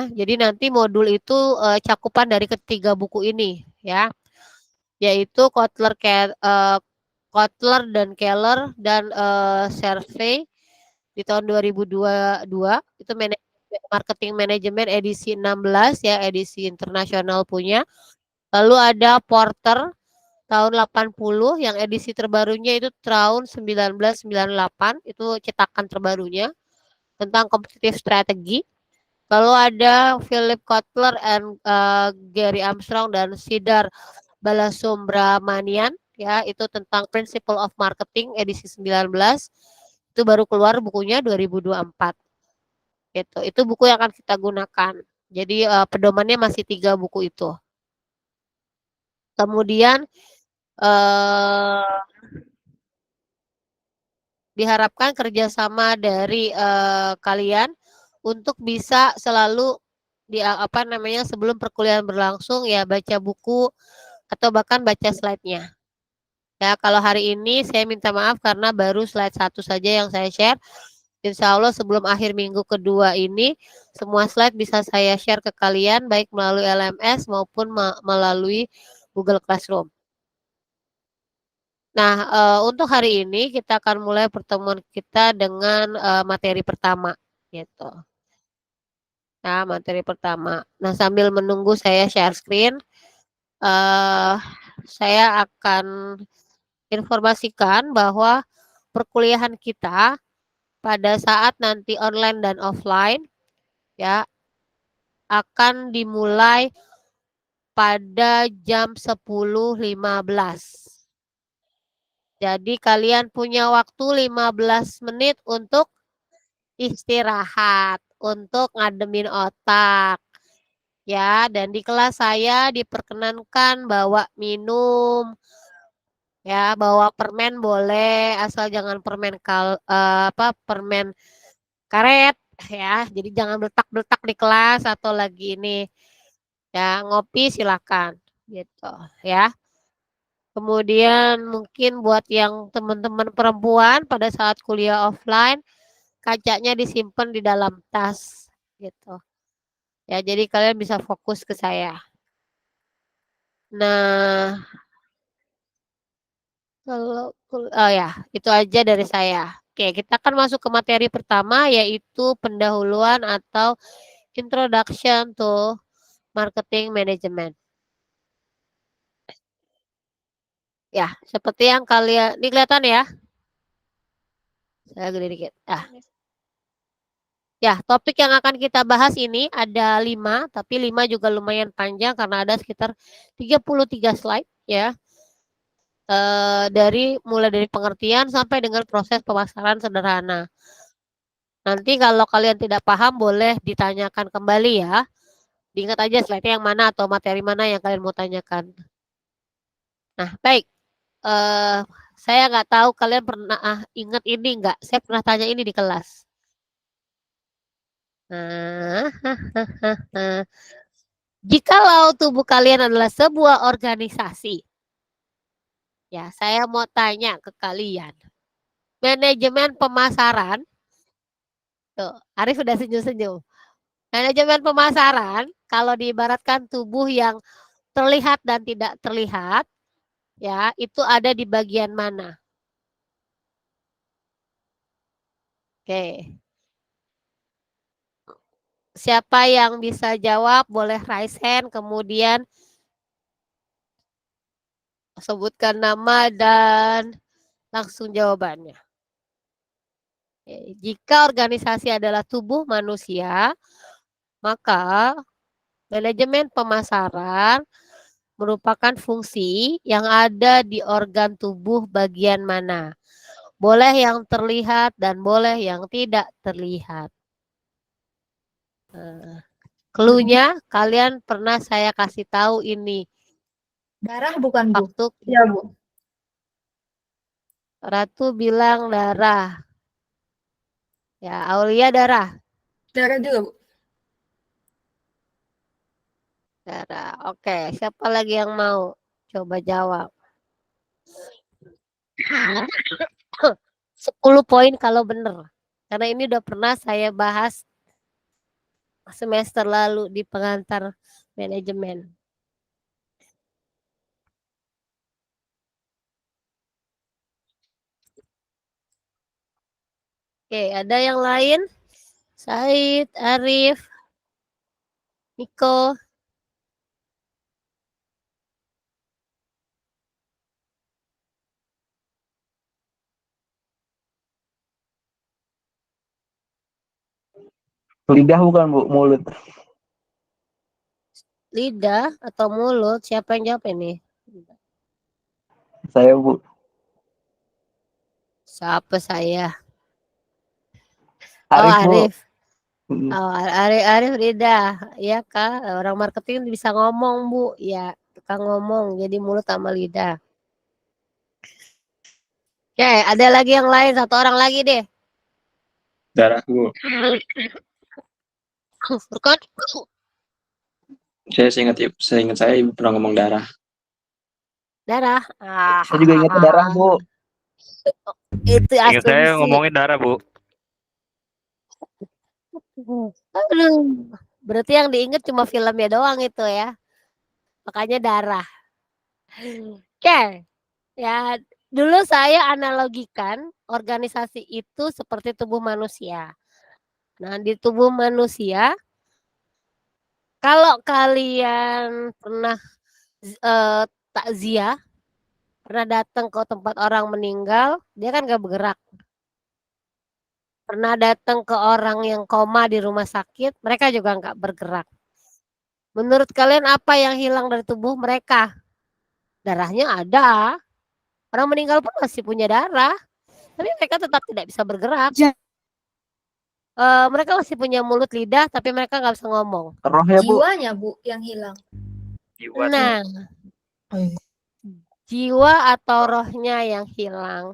Jadi nanti modul itu cakupan dari ketiga buku ini ya, yaitu Kotler dan Keller dan survei di tahun 2022 itu marketing manajemen edisi 16 ya, edisi internasional punya. Lalu ada Porter tahun 80 yang edisi terbarunya itu tahun 1998, itu cetakan terbarunya tentang competitive strategy. Lalu ada Philip Kotler and Gary Armstrong dan Sidar Balasubramanian ya, itu tentang Principle of Marketing edisi 19. Itu baru keluar bukunya 2024. Gitu. Itu buku yang akan kita gunakan. Jadi pedomannya masih 3 buku itu. Kemudian diharapkan kerjasama dari kalian untuk bisa selalu sebelum perkuliahan berlangsung ya baca buku atau bahkan baca slide-nya. Ya, kalau hari ini saya minta maaf karena baru slide 1 saja yang saya share. Insya Allah sebelum akhir minggu kedua ini semua slide bisa saya share ke kalian baik melalui LMS maupun melalui Google Classroom. Nah, untuk hari ini kita akan mulai pertemuan kita dengan materi pertama, gitu. Nah, materi pertama. Nah, sambil menunggu saya share screen, saya akan informasikan bahwa perkuliahan kita pada saat nanti online dan offline, ya, akan dimulai pada jam 10.15. Jadi kalian punya waktu 15 menit untuk istirahat, untuk ngademin otak. Ya, dan di kelas saya diperkenankan bawa minum, ya, bawa permen boleh, asal jangan permen karet, ya. Jadi jangan beletak-beletak di kelas atau lagi ini, ya, ngopi silakan, gitu, ya. Kemudian mungkin buat yang teman-teman perempuan pada saat kuliah offline, kacanya disimpan di dalam tas, gitu. Ya, jadi kalian bisa fokus ke saya. Nah, ya, itu aja dari saya. Oke, kita akan masuk ke materi pertama yaitu pendahuluan atau introduction to marketing management. Ya, seperti yang kalian, ini kelihatan ya? Saya gede dikit. Ya, topik yang akan kita bahas ini ada 5, tapi 5 juga lumayan panjang karena ada sekitar 33 slide ya. Mulai dari pengertian sampai dengan proses pemasaran sederhana. Nanti kalau kalian tidak paham boleh ditanyakan kembali ya. Diingat aja slide yang mana atau materi mana yang kalian mau tanyakan. Nah, baik. Saya nggak tahu kalian pernah ingat ini nggak? Saya pernah tanya ini di kelas. Nah, jikalau tubuh kalian adalah sebuah organisasi, ya saya mau tanya ke kalian. Manajemen pemasaran, tuh, Arif sudah senyum-senyum. Manajemen pemasaran, kalau diibaratkan tubuh yang terlihat dan tidak terlihat, ya, itu ada di bagian mana? Oke. Siapa yang bisa jawab boleh raise hand, kemudian sebutkan nama dan langsung jawabannya. Oke. Jika organisasi adalah tubuh manusia, maka manajemen pemasaran merupakan fungsi yang ada di organ tubuh bagian mana. Boleh yang terlihat dan boleh yang tidak terlihat. Clue-nya kalian pernah saya kasih tahu ini. Darah bukan, Bu? Waktu Iya, Bu. Ratu bilang darah. Ya, Aulia darah. Darah juga, Bu. Darah. Oke, siapa lagi yang mau coba jawab? 10 poin kalau benar. Karena ini udah pernah saya bahas semester lalu di pengantar manajemen. Oke, ada yang lain? Said, Arif, Niko. Lidah bukan Bu, mulut. Lidah atau mulut? Siapa yang jawab ini? Saya Bu. Siapa saya? Arif Oh, Bu. Arif. Oh, Arif lidah. Iya kak, orang marketing bisa ngomong Bu. Ya, tukang ngomong. Jadi mulut sama lidah. Oke, ada lagi yang lain. Satu orang lagi deh. Darah Bu. Furkon. Saya ingat saya Ibu pernah ngomong darah. Darah. Saya juga ingatnya darah Bu. Itu Ingat saya asumsi. ngomongin darah Bu. Aduh. Berarti yang diingat cuma filmnya doang itu ya. Makanya darah. Oke. Ya, dulu saya analogikan organisasi itu seperti tubuh manusia. Nah, di tubuh manusia, kalau kalian pernah takziah, pernah datang ke tempat orang meninggal, dia kan gak bergerak. Pernah datang ke orang yang koma di rumah sakit, mereka juga nggak bergerak. Menurut kalian apa yang hilang dari tubuh mereka? Darahnya ada. Orang meninggal pun masih punya darah, tapi mereka tetap tidak bisa bergerak. Mereka masih punya mulut, lidah, tapi mereka nggak bisa ngomong. Rohnya Bu. Jiwanya Bu yang hilang. Nah, jiwa atau rohnya yang hilang.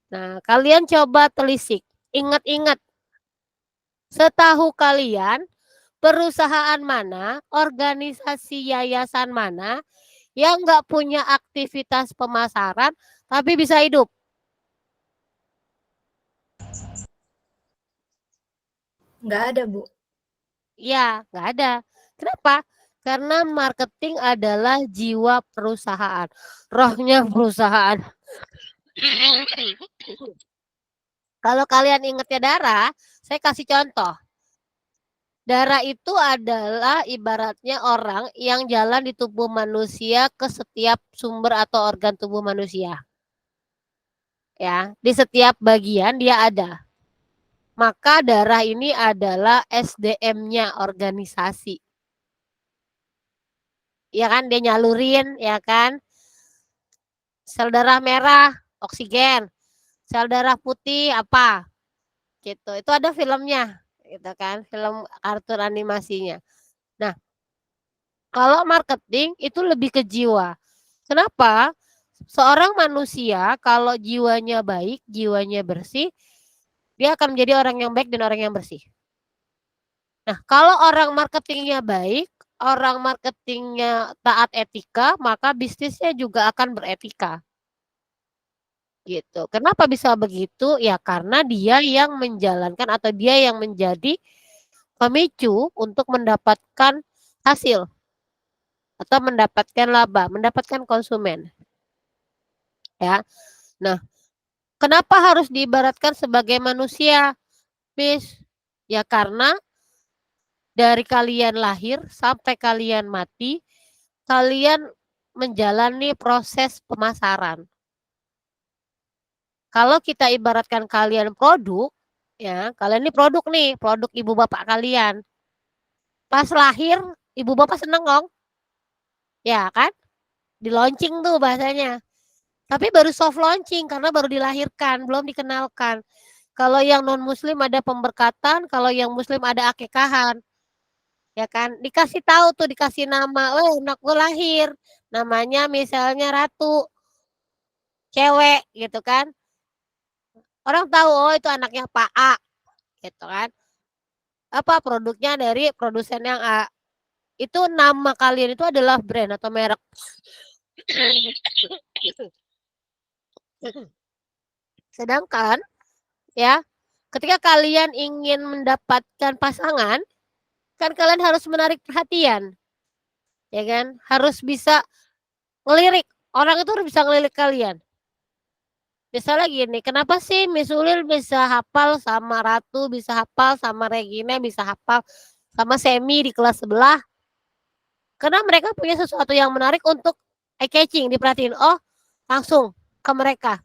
Nah, kalian coba telisik. Ingat-ingat. Setahu kalian, perusahaan mana, organisasi yayasan mana yang nggak punya aktivitas pemasaran tapi bisa hidup? Nggak ada Bu. Ya, nggak ada. Kenapa? Karena marketing adalah jiwa perusahaan, rohnya perusahaan. Kalau kalian ingatnya darah, saya kasih contoh. Darah itu adalah ibaratnya orang yang jalan di tubuh manusia ke setiap sumber atau organ tubuh manusia. Ya, di setiap bagian dia ada. Maka darah ini adalah SDM-nya organisasi. Ya kan, dia nyalurin, ya kan. Sel darah merah, oksigen. Sel darah putih apa? Gitu. Itu ada filmnya, gitu kan, film kartun animasinya. Nah, kalau marketing itu lebih ke jiwa. Kenapa? Seorang manusia kalau jiwanya baik, jiwanya bersih, dia akan menjadi orang yang baik dan orang yang bersih. Nah, kalau orang marketingnya baik, orang marketingnya taat etika, maka bisnisnya juga akan beretika. Gitu. Kenapa bisa begitu? Ya karena dia yang menjalankan atau dia yang menjadi pemicu untuk mendapatkan hasil atau mendapatkan laba, mendapatkan konsumen. Ya. Nah, kenapa harus diibaratkan sebagai manusia, Miss? Ya karena dari kalian lahir sampai kalian mati, kalian menjalani proses pemasaran. Kalau kita ibaratkan kalian produk, ya, kalian ini produk nih, produk ibu bapak kalian. Pas lahir, ibu bapak seneng dong. Ya kan? Di launching tuh bahasanya. Tapi baru soft launching karena baru dilahirkan, belum dikenalkan. Kalau yang non muslim ada pemberkatan, kalau yang muslim ada akekahan. Ya kan? Dikasih tahu tuh, dikasih nama, "Oh, anak gue lahir. Namanya misalnya Ratu." Cewek gitu kan. Orang tahu, oh itu anaknya Pak A gitu kan. Apa produknya dari produsen yang A. Itu nama kalian itu adalah brand atau merek. Sedangkan ya, ketika kalian ingin mendapatkan pasangan, kan kalian harus menarik perhatian, ya kan? Harus bisa ngelirik. Orang itu harus bisa ngelirik kalian. Misalnya gini, kenapa sih Miss Ulil bisa hafal sama Ratu, bisa hafal sama Regina, bisa hafal sama Semi di kelas sebelah? Karena mereka punya sesuatu yang menarik untuk eye catching, diperhatiin. Oh, langsung ke mereka.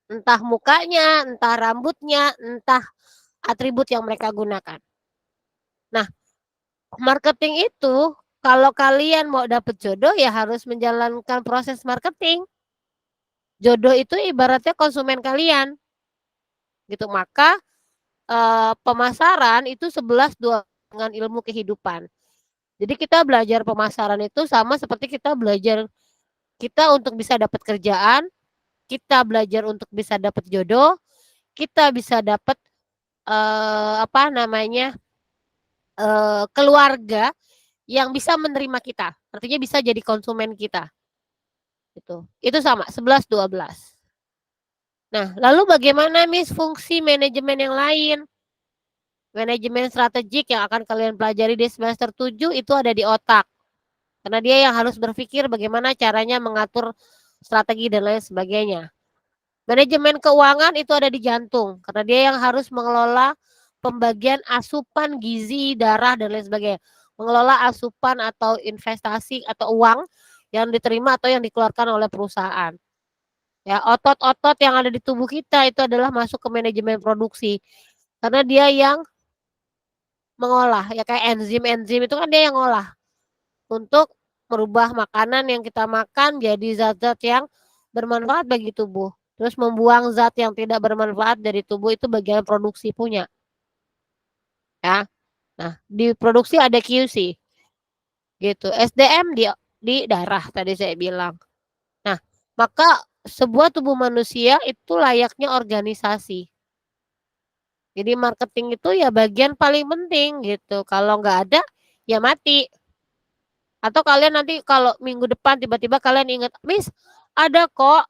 Entah mukanya, entah rambutnya, entah atribut yang mereka gunakan. Nah, marketing itu kalau kalian mau dapet jodoh ya harus menjalankan proses marketing. Jodoh itu ibaratnya konsumen kalian. Gitu. Maka pemasaran itu 11-12 dengan ilmu kehidupan. Jadi kita belajar pemasaran itu sama seperti kita belajar kita untuk bisa dapat kerjaan, kita belajar untuk bisa dapat jodoh, kita bisa dapat apa namanya keluarga yang bisa menerima kita. Artinya bisa jadi konsumen kita. Gitu. Itu sama 11-12. Nah, lalu bagaimana Miss fungsi manajemen yang lain? Manajemen strategik yang akan kalian pelajari di semester 7 itu ada di otak. Karena dia yang harus berpikir bagaimana caranya mengatur strategi dan lain sebagainya. Manajemen keuangan itu ada di jantung. Karena dia yang harus mengelola pembagian asupan gizi, darah, dan lain sebagainya. Mengelola asupan atau investasi atau uang yang diterima atau yang dikeluarkan oleh perusahaan. Ya, otot-otot yang ada di tubuh kita itu adalah masuk ke manajemen produksi. Karena dia yang mengolah, ya kayak enzim-enzim itu kan dia yang ngolah untuk merubah makanan yang kita makan jadi zat-zat yang bermanfaat bagi tubuh. Terus membuang zat yang tidak bermanfaat dari tubuh itu bagian produksi punya. Ya. Nah, di produksi ada QC. Gitu. SDM di darah tadi saya bilang. Nah, maka sebuah tubuh manusia itu layaknya organisasi. Jadi marketing itu ya bagian paling penting gitu. Kalau nggak ada, ya mati. Atau kalian nanti kalau minggu depan tiba-tiba kalian ingat, Miss, ada kok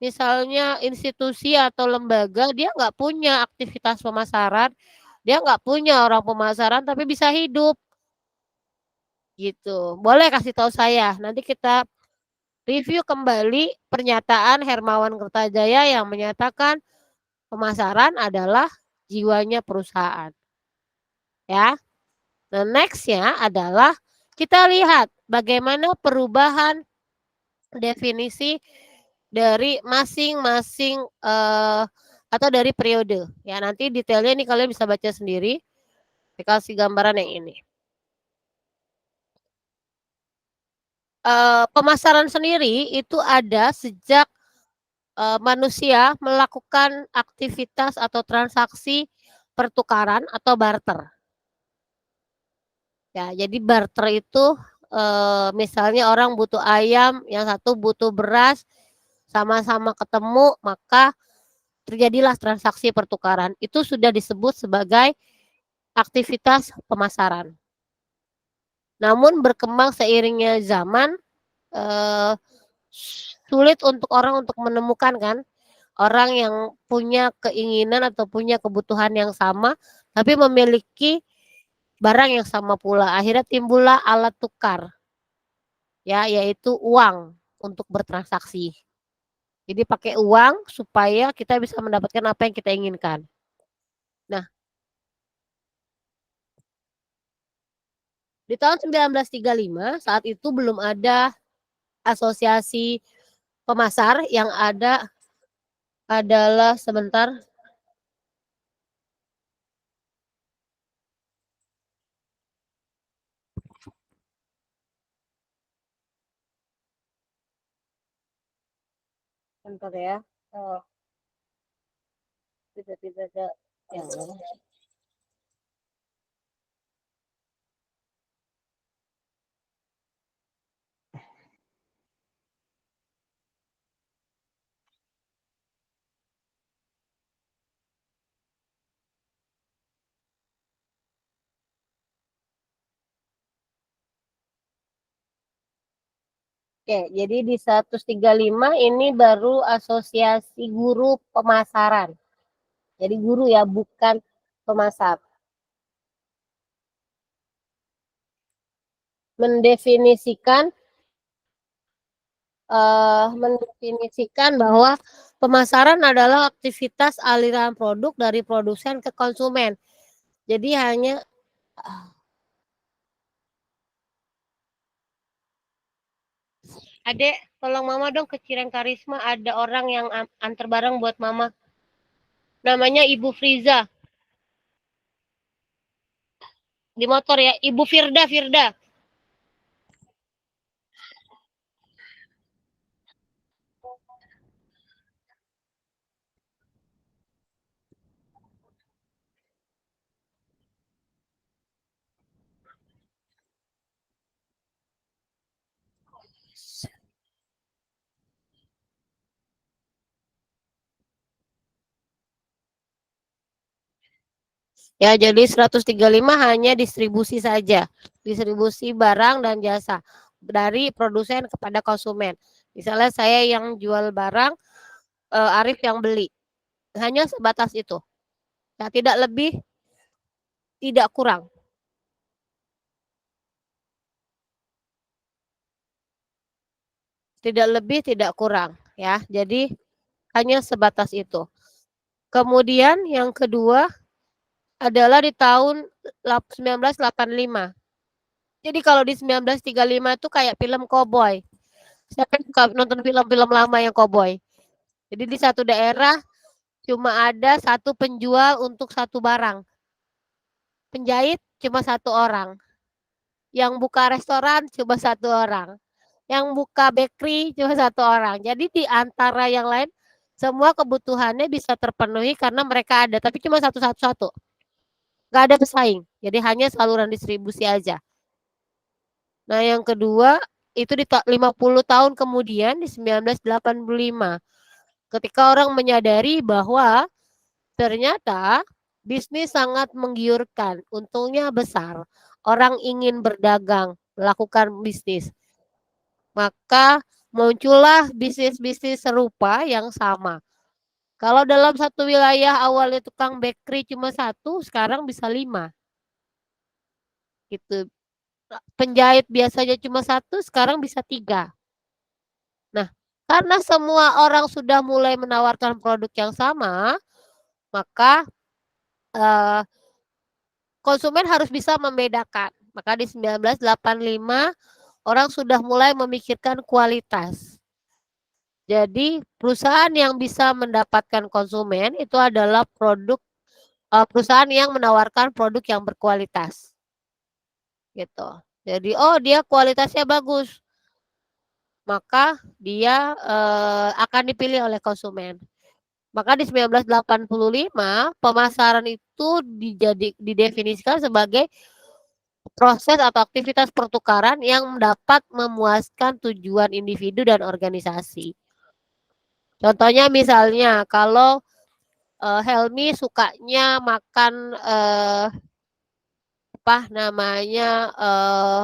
misalnya institusi atau lembaga dia nggak punya aktivitas pemasaran, dia nggak punya orang pemasaran tapi bisa hidup. Gitu. Boleh kasih tahu saya. Nanti kita review kembali pernyataan Hermawan Kertajaya yang menyatakan pemasaran adalah jiwanya perusahaan. Ya. Nah, next-nya adalah kita lihat bagaimana perubahan definisi dari masing-masing atau dari periode. Ya, nanti detailnya ini kalian bisa baca sendiri. Dikasih gambaran yang ini. Pemasaran sendiri itu ada sejak manusia melakukan aktivitas atau transaksi pertukaran atau barter. Ya, jadi barter itu misalnya orang butuh ayam, yang satu butuh beras, sama-sama ketemu, maka terjadilah transaksi pertukaran. Itu sudah disebut sebagai aktivitas pemasaran. Namun berkembang seiringnya zaman, sulit untuk orang untuk menemukan kan, orang yang punya keinginan atau punya kebutuhan yang sama, tapi memiliki barang yang sama pula. Akhirnya timbullah alat tukar, ya, yaitu uang untuk bertransaksi. Jadi pakai uang supaya kita bisa mendapatkan apa yang kita inginkan. Nah, di tahun 1935 saat itu belum ada asosiasi pemasar, yang ada adalah sebentar. Sebentar ya. Oh, tidak ada yang Oke, jadi di 135 ini baru asosiasi guru pemasaran. Jadi guru ya, bukan pemasar. mendefinisikan bahwa pemasaran adalah aktivitas aliran produk dari produsen ke konsumen. Jadi hanya Adek, tolong mama dong ke Cireng Karisma, ada orang yang antar barang buat mama. Namanya Ibu Friza. Di motor ya, Ibu Firda. Ya, jadi 135 hanya distribusi saja. Distribusi barang dan jasa dari produsen kepada konsumen. Misalnya saya yang jual barang, Arif yang beli. Hanya sebatas itu. Nah, tidak lebih, tidak kurang. Tidak lebih, tidak kurang. Ya, jadi hanya sebatas itu. Kemudian yang kedua adalah di tahun 1985. Jadi kalau di 1935 itu kayak film koboi. Saya kan suka nonton film-film lama yang koboi. Jadi di satu daerah cuma ada satu penjual untuk satu barang. Penjahit cuma satu orang. Yang buka restoran cuma satu orang. Yang buka bakery cuma satu orang. Jadi di antara yang lain semua kebutuhannya bisa terpenuhi karena mereka ada, tapi cuma satu-satu. Nggak ada pesaing. Jadi hanya saluran distribusi aja. Nah, yang kedua itu di 50 tahun kemudian di 1985. Ketika orang menyadari bahwa ternyata bisnis sangat menggiurkan, untungnya besar. Orang ingin berdagang, melakukan bisnis. Maka muncullah bisnis-bisnis serupa yang sama. Kalau dalam satu wilayah awalnya tukang bakery cuma satu, sekarang bisa 5. Gitu. Penjahit biasanya cuma satu, sekarang bisa 3. Nah, karena semua orang sudah mulai menawarkan produk yang sama, maka konsumen harus bisa membedakan. Maka di 1985 orang sudah mulai memikirkan kualitas. Jadi perusahaan yang bisa mendapatkan konsumen itu adalah perusahaan yang menawarkan produk yang berkualitas. Gitu. Jadi dia kualitasnya bagus. Maka dia akan dipilih oleh konsumen. Maka di 1985 pemasaran itu didefinisikan sebagai proses atau aktivitas pertukaran yang dapat memuaskan tujuan individu dan organisasi. Contohnya misalnya kalau Helmi sukanya makan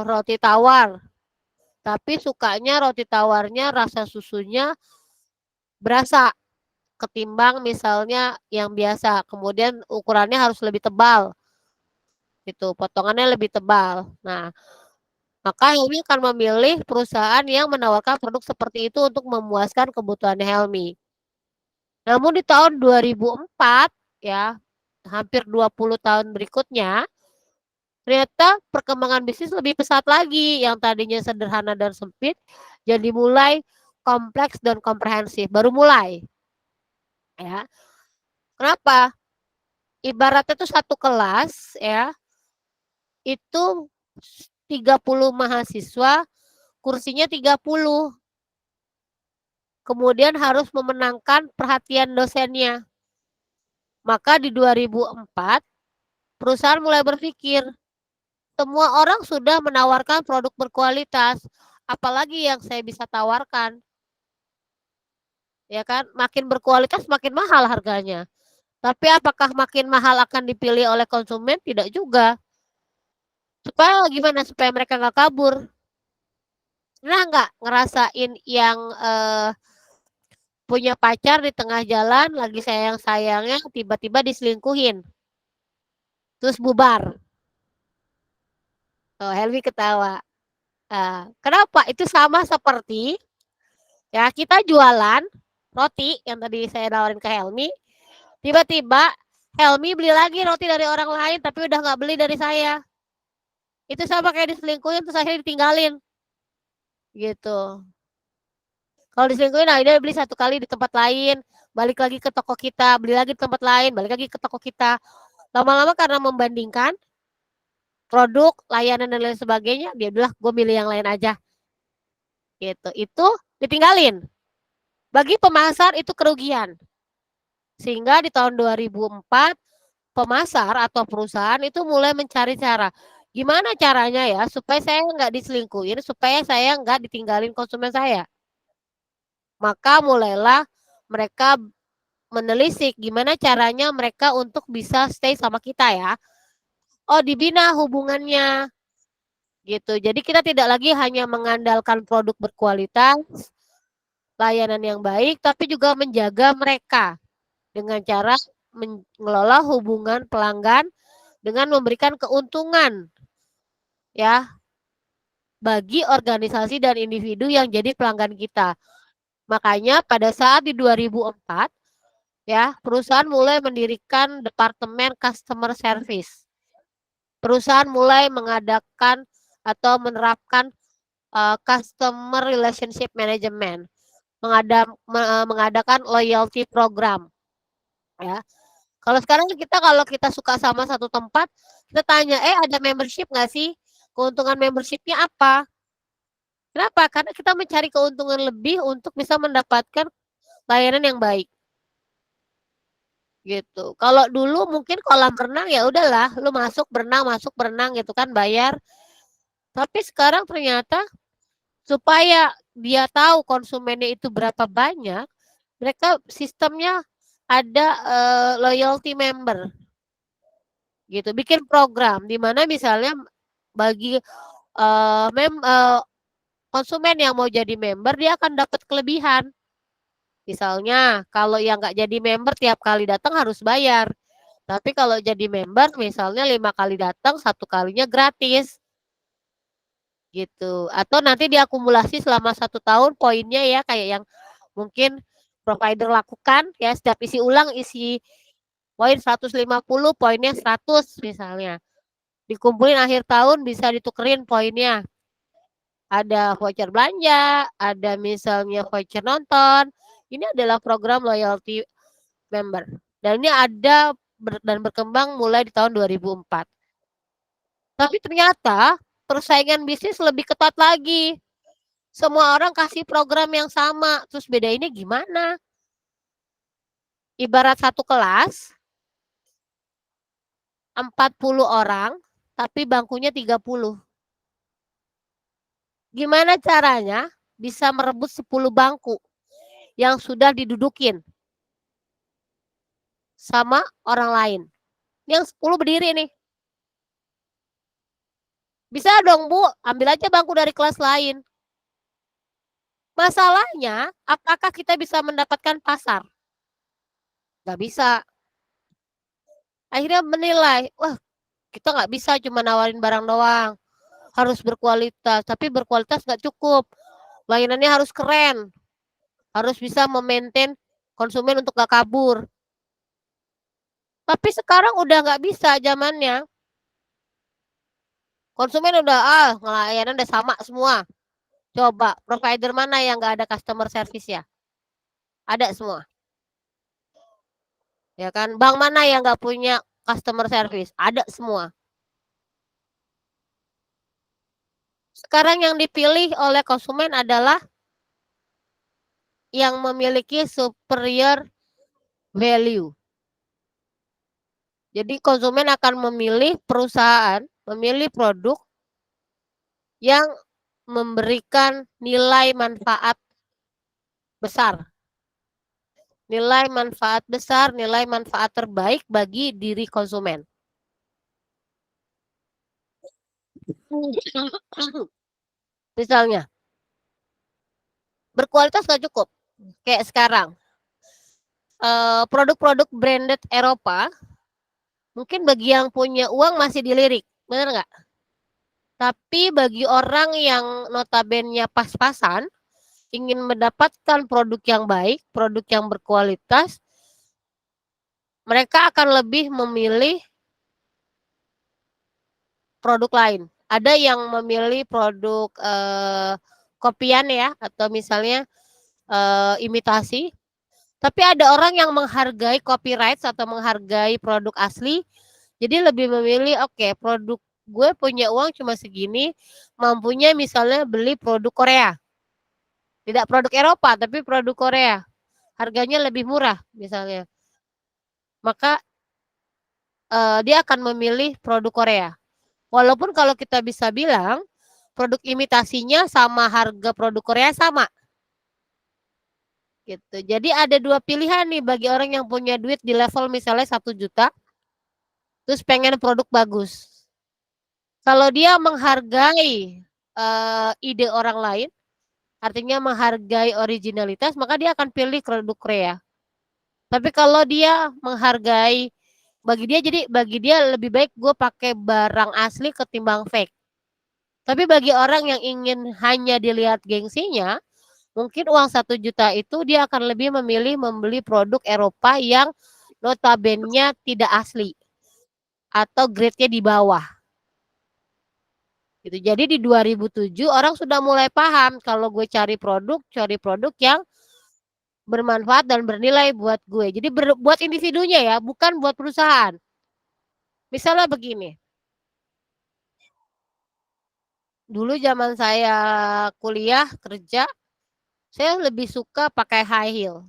roti tawar, tapi sukanya roti tawarnya rasa susunya berasa ketimbang misalnya yang biasa. Kemudian ukurannya harus lebih tebal. Gitu, potongannya lebih tebal. Nah, maka Helmi akan memilih perusahaan yang menawarkan produk seperti itu untuk memuaskan kebutuhan Helmi. Namun di tahun 2004 ya, hampir 20 tahun berikutnya, ternyata perkembangan bisnis lebih pesat lagi. Yang tadinya sederhana dan sempit jadi mulai kompleks dan komprehensif. Baru mulai. Ya. Kenapa? Ibaratnya itu satu kelas ya, itu 30 mahasiswa, kursinya 30. Kemudian harus memenangkan perhatian dosennya. Maka di 2004, perusahaan mulai berpikir, semua orang sudah menawarkan produk berkualitas, apalagi yang saya bisa tawarkan. Ya kan, makin berkualitas makin mahal harganya. Tapi apakah makin mahal akan dipilih oleh konsumen? Tidak juga. Supaya gimana? Supaya mereka nggak kabur. Pernah nggak ngerasain yang punya pacar di tengah jalan, lagi sayang-sayangnya, tiba-tiba diselingkuhin. Terus bubar. Oh, Helmi ketawa. Kenapa? Itu sama seperti ya kita jualan roti yang tadi saya nawarin ke Helmi, tiba-tiba Helmi beli lagi roti dari orang lain tapi udah nggak beli dari saya. Itu sama kayak diselingkuhin terus akhirnya ditinggalin. Gitu. Kalau diselingkuhin nah dia beli satu kali di tempat lain, balik lagi ke toko kita, beli lagi di tempat lain, balik lagi ke toko kita. Lama-lama karena membandingkan produk, layanan dan lain sebagainya, dia bilang gue milih yang lain aja. Gitu. Itu ditinggalin. Bagi pemasar itu kerugian. Sehingga di tahun 2004 pemasar atau perusahaan itu mulai mencari cara. Gimana caranya ya supaya saya nggak diselingkuhin, supaya saya nggak ditinggalin konsumen saya. Maka mulailah mereka menelisik gimana caranya mereka untuk bisa stay sama kita ya. Oh, dibina hubungannya gitu. Jadi kita tidak lagi hanya mengandalkan produk berkualitas, layanan yang baik, tapi juga menjaga mereka dengan cara mengelola hubungan pelanggan dengan memberikan keuntungan ya bagi organisasi dan individu yang jadi pelanggan kita. Makanya pada saat di 2004 ya perusahaan mulai mendirikan departemen customer service. Perusahaan mulai mengadakan atau menerapkan customer relationship management, mengadakan loyalty program ya. Kalau sekarang kalau kita suka sama satu tempat, kita tanya, ada membership nggak sih? Keuntungan membershipnya apa? Kenapa? Karena kita mencari keuntungan lebih untuk bisa mendapatkan layanan yang baik. Gitu. Kalau dulu mungkin kolam renang ya udahlah, lu masuk berenang gitu kan bayar. Tapi sekarang ternyata supaya dia tahu konsumennya itu berapa banyak, mereka sistemnya ada loyalty member. Gitu, bikin program di mana misalnya bagi konsumen yang mau jadi member dia akan dapat kelebihan. Misalnya kalau yang nggak jadi member tiap kali datang harus bayar. Tapi kalau jadi member misalnya 5 kali datang, 1 kalinya gratis. Gitu. Atau nanti diakumulasi selama 1 tahun poinnya ya kayak yang mungkin provider lakukan ya setiap isi ulang isi poin 150 poinnya 100 misalnya. Dikumpulin akhir tahun bisa ditukerin poinnya. Ada voucher belanja, ada misalnya voucher nonton. Ini adalah program loyalty member. Dan ini ada dan berkembang mulai di tahun 2004. Tapi ternyata persaingan bisnis lebih ketat lagi. Semua orang kasih program yang sama. Terus bedainnya gimana? Ibarat satu kelas, 40 orang, tapi bangkunya 30. Gimana caranya bisa merebut 10 bangku yang sudah didudukin sama orang lain. Yang 10 berdiri nih. Bisa dong Bu, ambil aja bangku dari kelas lain. Masalahnya, apakah kita bisa mendapatkan pasar? Nggak bisa. Akhirnya menilai, wah kita nggak bisa cuma nawarin barang doang. Harus berkualitas, tapi berkualitas nggak cukup. Layanannya harus keren. Harus bisa memaintain konsumen untuk nggak kabur. Tapi sekarang udah nggak bisa zamannya. Konsumen udah, layanan udah sama semua. Coba, provider mana yang nggak ada customer service ya? Ada semua. Ya kan, bank mana yang nggak punya customer service? Ada semua. Sekarang yang dipilih oleh konsumen adalah yang memiliki superior value. Jadi konsumen akan memilih perusahaan, memilih produk yang memberikan nilai manfaat besar. Nilai manfaat besar, nilai manfaat terbaik bagi diri konsumen. Misalnya, berkualitas nggak cukup. Kayak sekarang, produk-produk branded Eropa, mungkin bagi yang punya uang masih dilirik, benar nggak? Tapi bagi orang yang notabene pas-pasan, ingin mendapatkan produk yang baik, produk yang berkualitas, mereka akan lebih memilih produk lain. Ada yang memilih produk kopian ya, atau misalnya imitasi. Tapi ada orang yang menghargai copyright atau menghargai produk asli. Jadi lebih memilih oke, produk gue punya uang cuma segini, mampunya misalnya beli produk Korea. Tidak produk Eropa, tapi produk Korea. Harganya lebih murah misalnya. Maka dia akan memilih produk Korea. Walaupun kalau kita bisa bilang produk imitasinya sama harga produk Korea sama. Gitu. Jadi ada dua pilihan nih bagi orang yang punya duit di level misalnya 1 juta, terus pengen produk bagus. Kalau dia menghargai ide orang lain, artinya menghargai originalitas, maka dia akan pilih produk Korea. Tapi kalau dia menghargai, bagi dia lebih baik gue pakai barang asli ketimbang fake. Tapi bagi orang yang ingin hanya dilihat gengsinya, mungkin uang 1 juta itu dia akan lebih memilih membeli produk Eropa yang notabene tidak asli atau grade-nya di bawah. Gitu. Jadi di 2007 orang sudah mulai paham kalau gue cari produk yang bermanfaat dan bernilai buat gue. Jadi buat individunya ya, bukan buat perusahaan. Misalnya begini. Dulu zaman saya kuliah, kerja, saya lebih suka pakai high heel.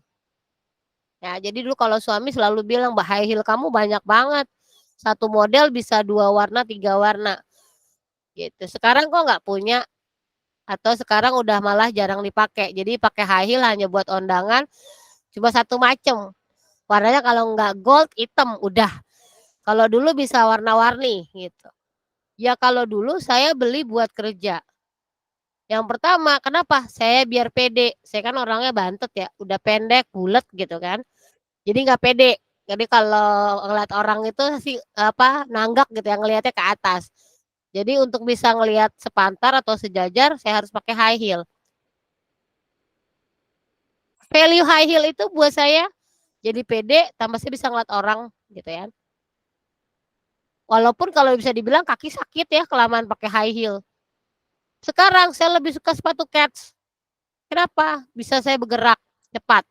Ya, jadi dulu kalau suami selalu bilang, "Mbak, high heel kamu banyak banget. Satu model bisa 2 warna, 3 warna." Gitu. Sekarang kok nggak punya atau sekarang udah malah jarang dipakai. Jadi pakai high heel hanya buat undangan, cuma satu macam. Warnanya kalau nggak gold, hitam, udah. Kalau dulu bisa warna-warni gitu. Ya kalau dulu saya beli buat kerja. Yang pertama, kenapa? Saya biar pede. Saya kan orangnya bantet ya, udah pendek, bulat gitu kan. Jadi nggak pede. Jadi kalau ngeliat orang itu sih nanggak gitu yang ngelihatnya ke atas. Jadi untuk bisa ngelihat sepantar atau sejajar, saya harus pakai high heel. Value high heel itu buat saya jadi pede, tambah saya bisa ngeliat orang gitu ya. Walaupun kalau bisa dibilang kaki sakit ya kelamaan pakai high heel. Sekarang saya lebih suka sepatu kets. Kenapa? Bisa saya bergerak cepat.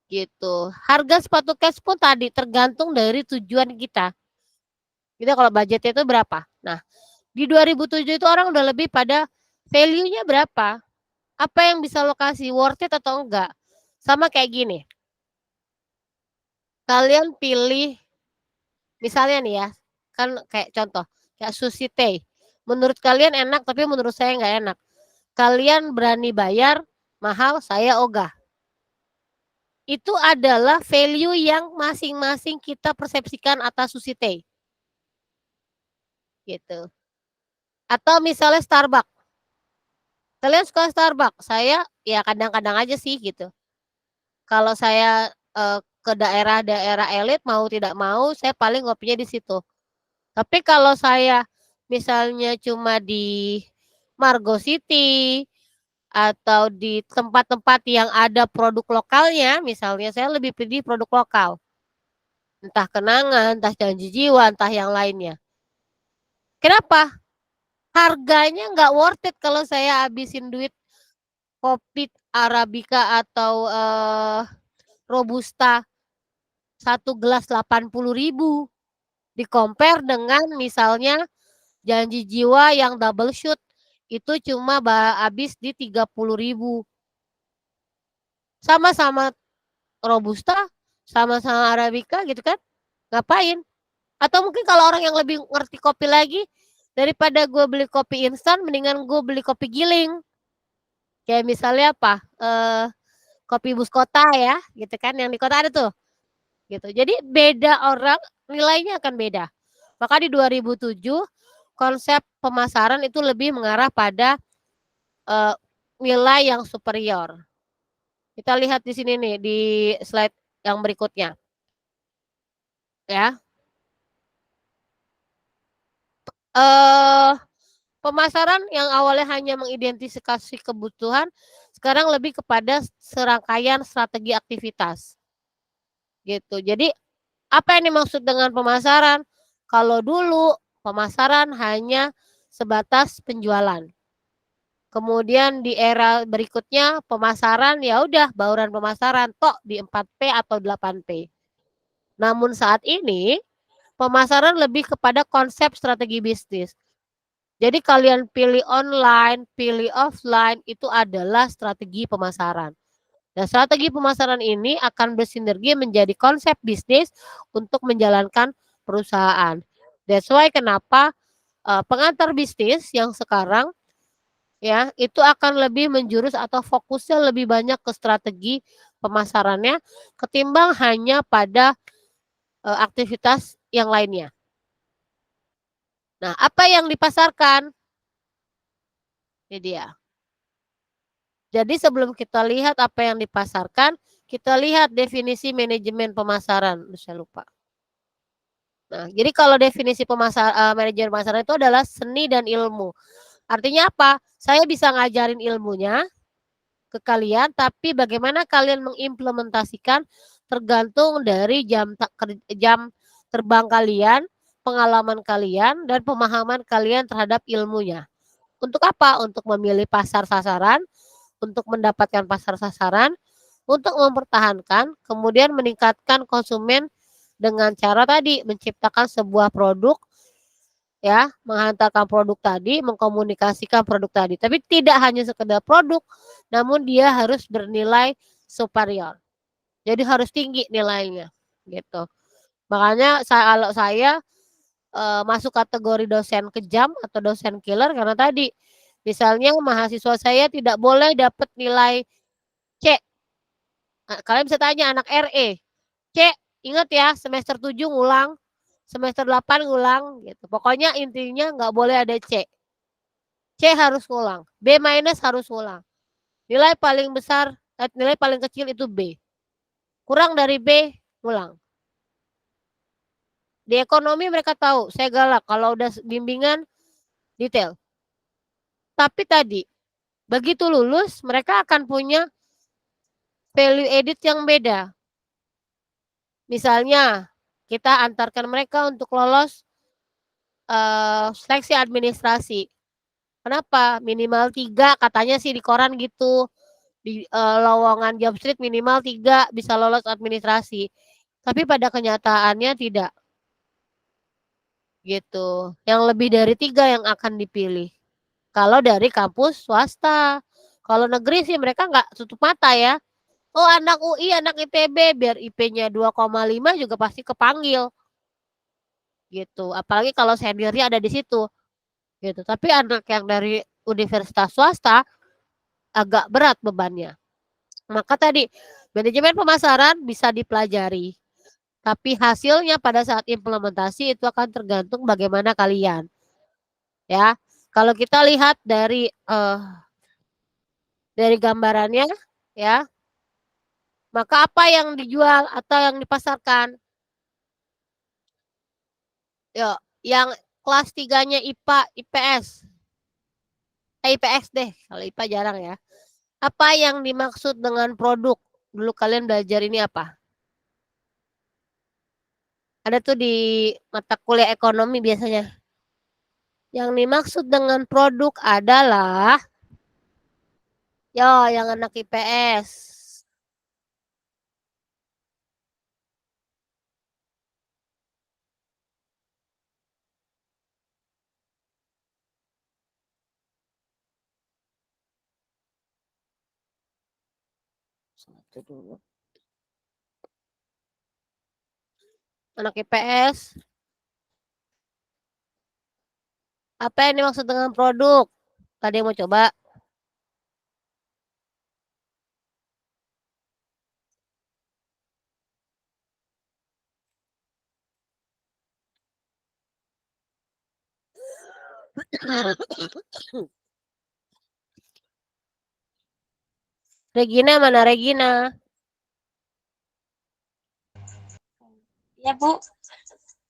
Gitu. Harga sepatu kets pun tadi tergantung dari tujuan kita. Kita kalau budgetnya itu berapa? Nah, di 2007 itu orang udah lebih pada value-nya berapa? Apa yang bisa lo kasih, worth it atau enggak? Sama kayak gini. Kalian pilih, misalnya nih ya, kan kayak contoh, kayak sushi teh. Menurut kalian enak, tapi menurut saya nggak enak. Kalian berani bayar mahal, saya ogah. Itu adalah value yang masing-masing kita persepsikan atas sushi teh. Gitu. Atau misalnya Starbucks. Kalian suka Starbucks? Saya ya kadang-kadang aja sih gitu. Kalau saya ke daerah-daerah elit mau tidak mau saya paling ngopinya di situ. Tapi kalau saya misalnya cuma di Margo City atau di tempat-tempat yang ada produk lokalnya, misalnya saya lebih pilih produk lokal. Entah Kenangan, entah Janji Jiwa, entah yang lainnya. Kenapa? Harganya nggak worth it kalau saya habisin duit kopi Arabica atau Robusta 1 gelas 80.000. Di-compare dengan misalnya Janji Jiwa yang double shoot itu cuma habis di 30.000. Sama-sama Robusta, sama-sama Arabica gitu kan. Ngapain? Atau mungkin kalau orang yang lebih ngerti kopi lagi, daripada gue beli kopi instan, mendingan gue beli kopi giling. Kayak misalnya apa? Kopi Bus Kota ya, gitu kan. Yang di kota ada tuh. Gitu. Jadi beda orang, nilainya akan beda. Maka di 2007 konsep pemasaran itu lebih mengarah pada nilai yang superior. Kita lihat di sini nih di slide yang berikutnya. Ya. Pemasaran yang awalnya hanya mengidentifikasi kebutuhan, sekarang lebih kepada serangkaian strategi aktivitas. Gitu. Jadi apa yang dimaksud dengan pemasaran? Kalau dulu pemasaran hanya sebatas penjualan. Kemudian di era berikutnya pemasaran ya udah bauran pemasaran tok di 4P atau 8P. Namun saat ini pemasaran lebih kepada konsep strategi bisnis. Jadi kalian pilih online, pilih offline, itu adalah strategi pemasaran. Dan strategi pemasaran ini akan bersinergi menjadi konsep bisnis untuk menjalankan perusahaan. That's why kenapa pengantar bisnis yang sekarang ya itu akan lebih menjurus atau fokusnya lebih banyak ke strategi pemasarannya ketimbang hanya pada aktivitas yang lainnya. Nah, apa yang dipasarkan? Ini dia. Jadi sebelum kita lihat apa yang dipasarkan, kita lihat definisi manajemen pemasaran. Saya lupa. Nah, jadi kalau definisi manajemen pemasaran itu adalah seni dan ilmu. Artinya apa? Saya bisa ngajarin ilmunya ke kalian, tapi bagaimana kalian mengimplementasikan tergantung dari jam terbang kalian, pengalaman kalian, dan pemahaman kalian terhadap ilmunya. Untuk apa? Untuk memilih pasar sasaran, untuk mendapatkan pasar sasaran, untuk mempertahankan, kemudian meningkatkan konsumen dengan cara tadi menciptakan sebuah produk, ya, menghantarkan produk tadi, mengkomunikasikan produk tadi. Tapi tidak hanya sekedar produk, namun dia harus bernilai superior. Jadi harus tinggi nilainya, gitu. Makanya kalau saya masuk kategori dosen kejam atau dosen killer karena tadi misalnya mahasiswa saya tidak boleh dapat nilai C. Nah, kalian bisa tanya anak RE, C, ingat ya semester 7 ngulang, semester 8 ngulang gitu. Pokoknya intinya nggak boleh ada C. C harus ngulang, B minus harus ngulang. Nilai paling besar, nilai paling kecil itu B. Kurang dari B, ngulang. Di ekonomi mereka tahu, saya galak kalau udah bimbingan detail. Tapi tadi, begitu lulus, mereka akan punya value edit yang beda. Misalnya, kita antarkan mereka untuk lolos seleksi administrasi. Kenapa? Minimal 3, katanya sih di koran gitu. Di lowongan job street minimal 3 bisa lolos administrasi. Tapi pada kenyataannya tidak. Gitu. Yang lebih dari 3 yang akan dipilih. Kalau dari kampus swasta. Kalau negeri sih mereka nggak tutup mata ya. Oh anak UI, anak ITB, biar IP-nya 2,5 juga pasti kepanggil. Gitu. Apalagi kalau seniornya ada di situ. Gitu. Tapi anak yang dari universitas swasta agak berat bebannya. Maka tadi manajemen pemasaran bisa dipelajari. Tapi hasilnya pada saat implementasi itu akan tergantung bagaimana kalian. Ya. Kalau kita lihat dari gambarannya ya, maka apa yang dijual atau yang dipasarkan? Yo, yang kelas 3-nya IPA, IPS. IPS deh, kalau IPA jarang ya. Apa yang dimaksud dengan produk? Dulu kalian belajar ini apa? Ada tuh di mata kuliah ekonomi biasanya. Yang dimaksud dengan produk adalah, yo, yang anak IPS. Satu dulu. Anak IPS. Apa yang dimaksud dengan produk? Tadi yang mau coba? Regina mana Regina? Ya, Bu.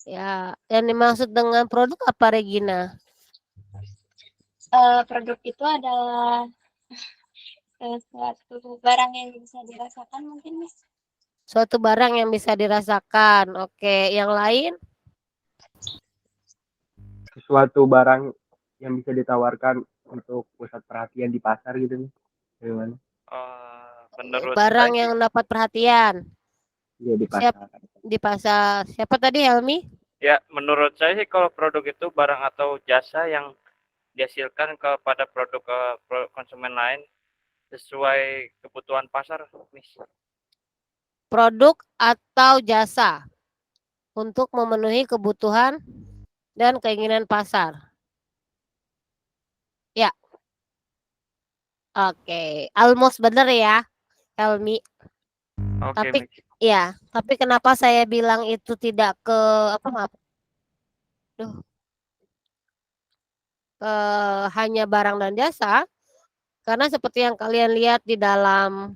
Ya, yang dimaksud dengan produk apa Regina? Produk itu adalah suatu barang yang bisa dirasakan mungkin, Miss. Suatu barang yang bisa dirasakan. Oke, yang lain? Sesuatu barang yang bisa ditawarkan untuk pusat perhatian di pasar gitu nih. Gimana? Menurut Barang saya yang dapat perhatian Ya di Siap. pasar. di pasar. Siapa tadi, Helmi? ya menurut saya sih kalau produk itu barang atau jasa yang dihasilkan kepada produk konsumen lain sesuai kebutuhan pasar, Miss. Produk atau jasa untuk memenuhi kebutuhan dan keinginan pasar. Ya. Oke, almost bener ya, Helmi. Oke, Tapi Miss. ya, tapi kenapa saya bilang itu tidak ke apa maaf, hanya barang dan jasa? Karena seperti yang kalian lihat di dalam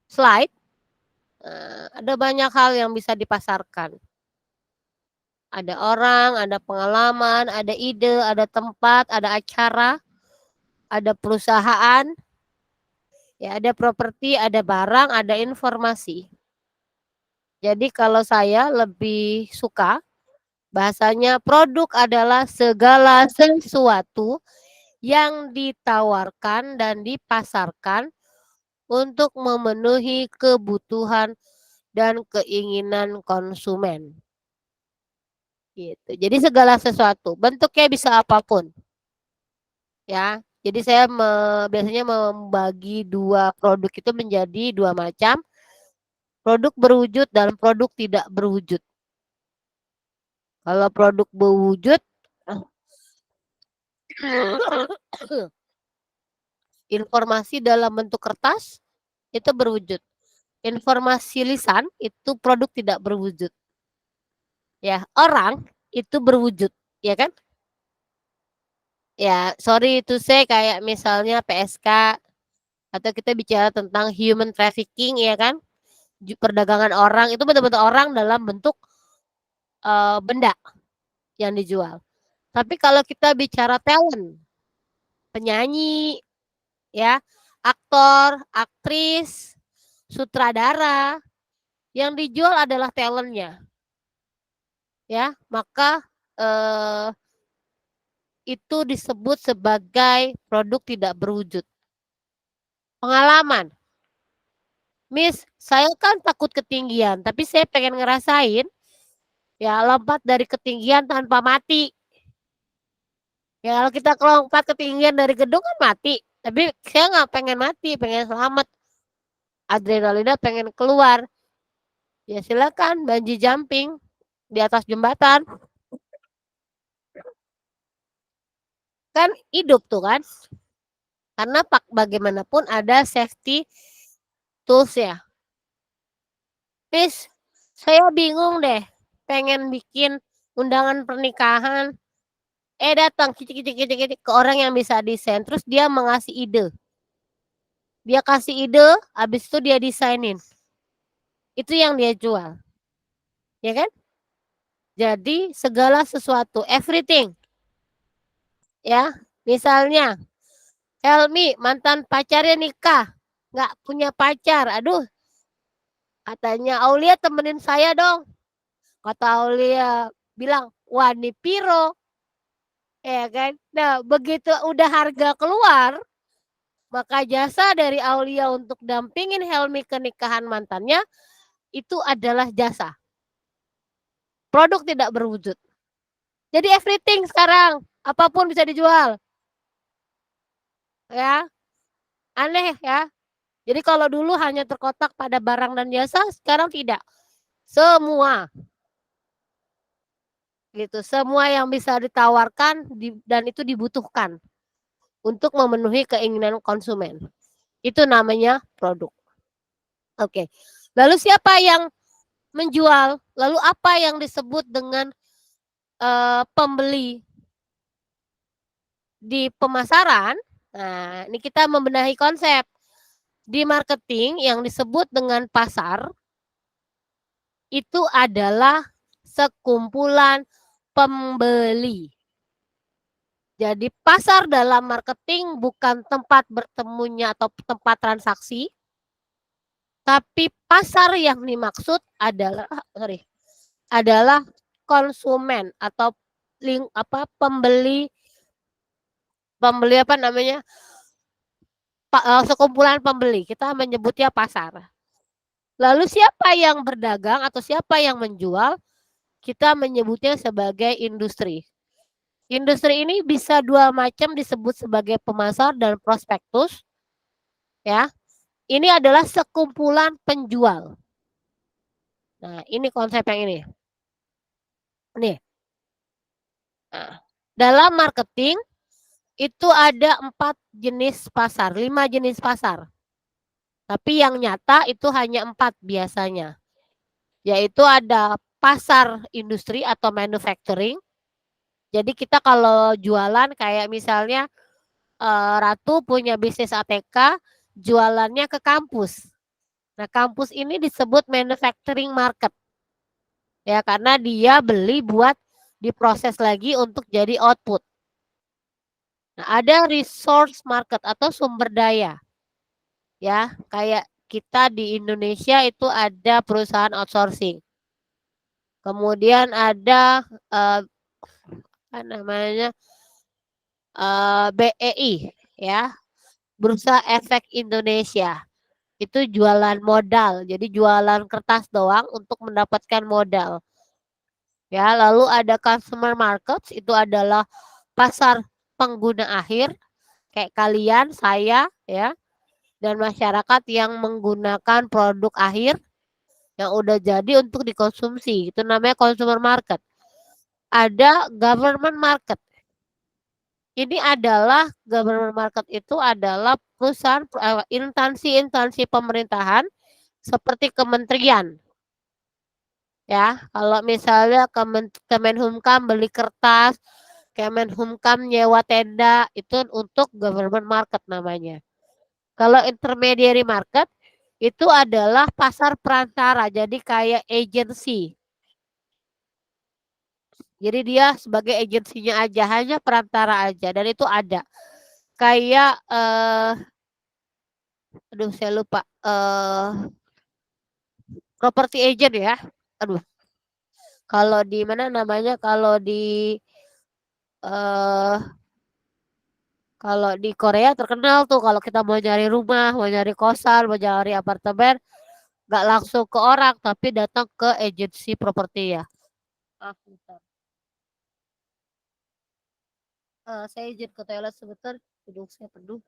slide, ada banyak hal yang bisa dipasarkan. Ada orang, ada pengalaman, ada ide, ada tempat, ada acara, ada perusahaan, ya ada properti, ada barang, ada informasi. Jadi kalau saya lebih suka bahasanya produk adalah segala sesuatu yang ditawarkan dan dipasarkan untuk memenuhi kebutuhan dan keinginan konsumen. Gitu. Jadi segala sesuatu, bentuknya bisa apapun. Ya. Jadi saya biasanya membagi dua produk itu menjadi dua macam. Produk berwujud dan produk tidak berwujud. Kalau produk berwujud informasi dalam bentuk kertas itu berwujud. Informasi lisan itu produk tidak berwujud. Ya, orang itu berwujud, ya kan? Ya, sorry itu saya kayak misalnya PSK atau kita bicara tentang human trafficking, ya kan? Perdagangan orang itu betul-betul orang dalam bentuk benda yang dijual. Tapi kalau kita bicara talent, penyanyi, ya, aktor, aktris, sutradara, yang dijual adalah talentnya, ya, maka itu disebut sebagai produk tidak berwujud. Pengalaman, Miss, saya kan takut ketinggian, tapi saya pengen ngerasain, ya, lompat dari ketinggian tanpa mati. Ya, kalau kita lompat ketinggian dari gedung kan mati, tapi saya nggak pengen mati, pengen selamat. Adrenalinnya pengen keluar. Ya silakan bungee jumping di atas jembatan. Kan hidup tuh kan. Karena bagaimanapun ada safety tools ya. Miss, saya bingung deh. Pengen bikin undangan pernikahan. Datang kicik ke orang yang bisa desain. Terus dia mengasih ide. Dia kasih ide, habis itu dia desainin. Itu yang dia jual. Ya kan? Jadi segala sesuatu, everything. Ya, misalnya Helmi mantan pacarnya nikah, nggak punya pacar. Aduh, katanya Aulia temenin saya dong. Kata Aulia bilang, wah ini piro. Ya kan? Nah, begitu udah harga keluar, maka jasa dari Aulia untuk dampingin Helmi ke nikahan mantannya itu adalah jasa. Produk tidak berwujud. Jadi everything sekarang, apapun bisa dijual. Ya, aneh ya. Jadi kalau dulu hanya terkotak pada barang dan jasa, sekarang tidak. Semua. Gitu, semua yang bisa ditawarkan dan itu dibutuhkan untuk memenuhi keinginan konsumen. Itu namanya produk. Oke. Lalu siapa yang menjual? Lalu apa yang disebut dengan pembeli di pemasaran? Nah, ini kita membenahi konsep. Di marketing yang disebut dengan pasar itu adalah sekumpulan pembeli. Jadi pasar dalam marketing bukan tempat bertemunya atau tempat transaksi, tapi pasar yang dimaksud adalah konsumen atau pembeli apa namanya, sekumpulan pembeli. Kita menyebutnya pasar. Lalu siapa yang berdagang atau siapa yang menjual? Kita menyebutnya sebagai industri. Industri ini bisa dua macam, disebut sebagai pemasar dan prospektus. Ya, ini adalah sekumpulan penjual. Nah, ini konsep yang ini. Nih. Nah, dalam marketing itu ada 4 jenis pasar, 5 jenis pasar. Tapi yang nyata itu hanya 4 biasanya. Yaitu ada pasar industri atau manufacturing. Jadi kita kalau jualan kayak misalnya Ratu punya bisnis ATK, jualannya ke kampus. Nah, kampus ini disebut manufacturing market. Ya, karena dia beli buat diproses lagi untuk jadi output. Nah, ada resource market atau sumber daya. Ya, kayak kita di Indonesia itu ada perusahaan outsourcing. Kemudian ada apa namanya, BEI, ya, Bursa Efek Indonesia. Itu jualan modal, jadi jualan kertas doang untuk mendapatkan modal. Ya, lalu ada consumer markets, itu adalah pasar pengguna akhir, kayak kalian, saya, ya, dan masyarakat yang menggunakan produk akhir yang udah jadi untuk dikonsumsi. Itu namanya consumer market. Ada government market. Ini adalah government market, itu adalah perusahaan instansi-instansi pemerintahan seperti kementerian. Ya, kalau misalnya Kemenhumkam beli kertas, Kemenhumkam nyewa tenda, itu untuk government market namanya. Kalau intermediary market itu adalah pasar perantara, jadi kayak agency. Jadi dia sebagai agensinya aja, hanya perantara aja, dan itu ada. Kayak aduh saya lupa, property agent ya. Aduh. Kalau di mana namanya? Eh kalau di Korea terkenal tuh, kalau kita mau nyari rumah, mau nyari kosan, mau nyari apartemen, nggak langsung ke orang, tapi datang ke agensi properti ya. Bentar. Saya izin ke toilet sebentar, hidung saya penuh.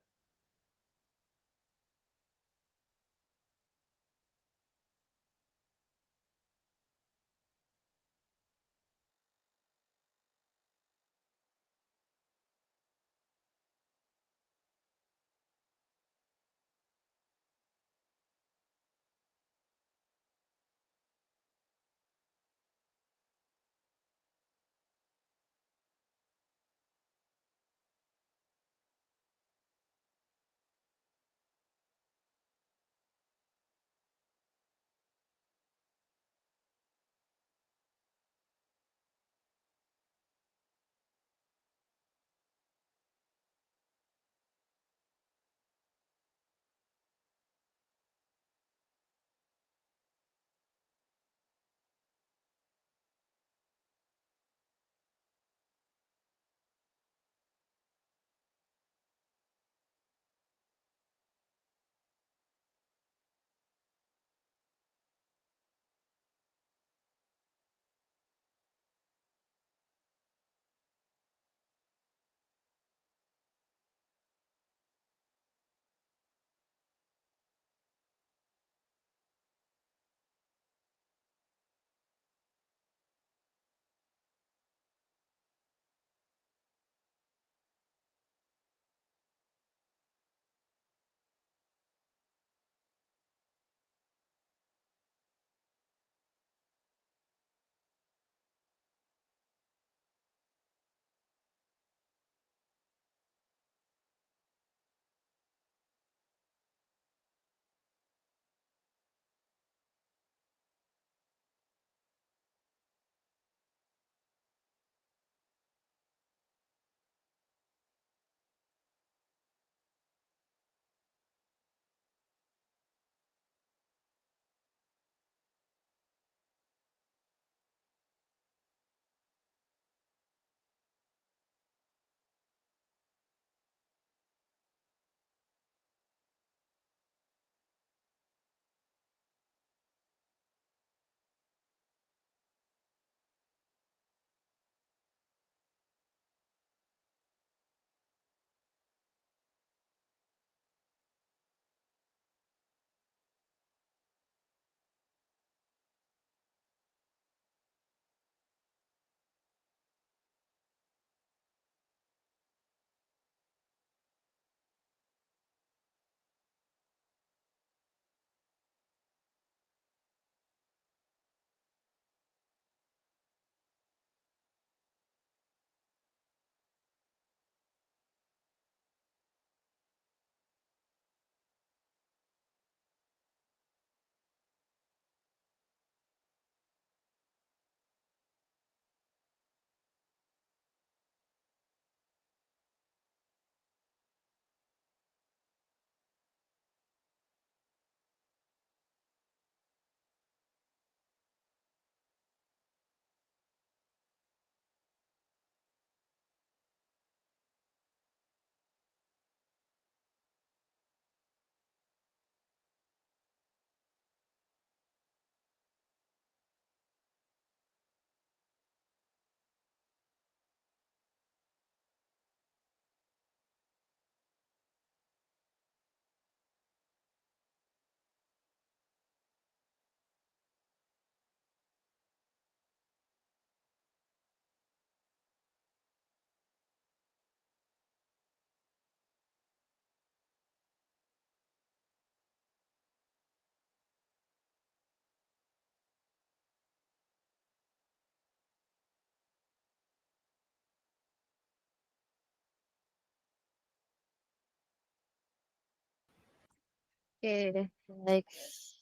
Oke, baik.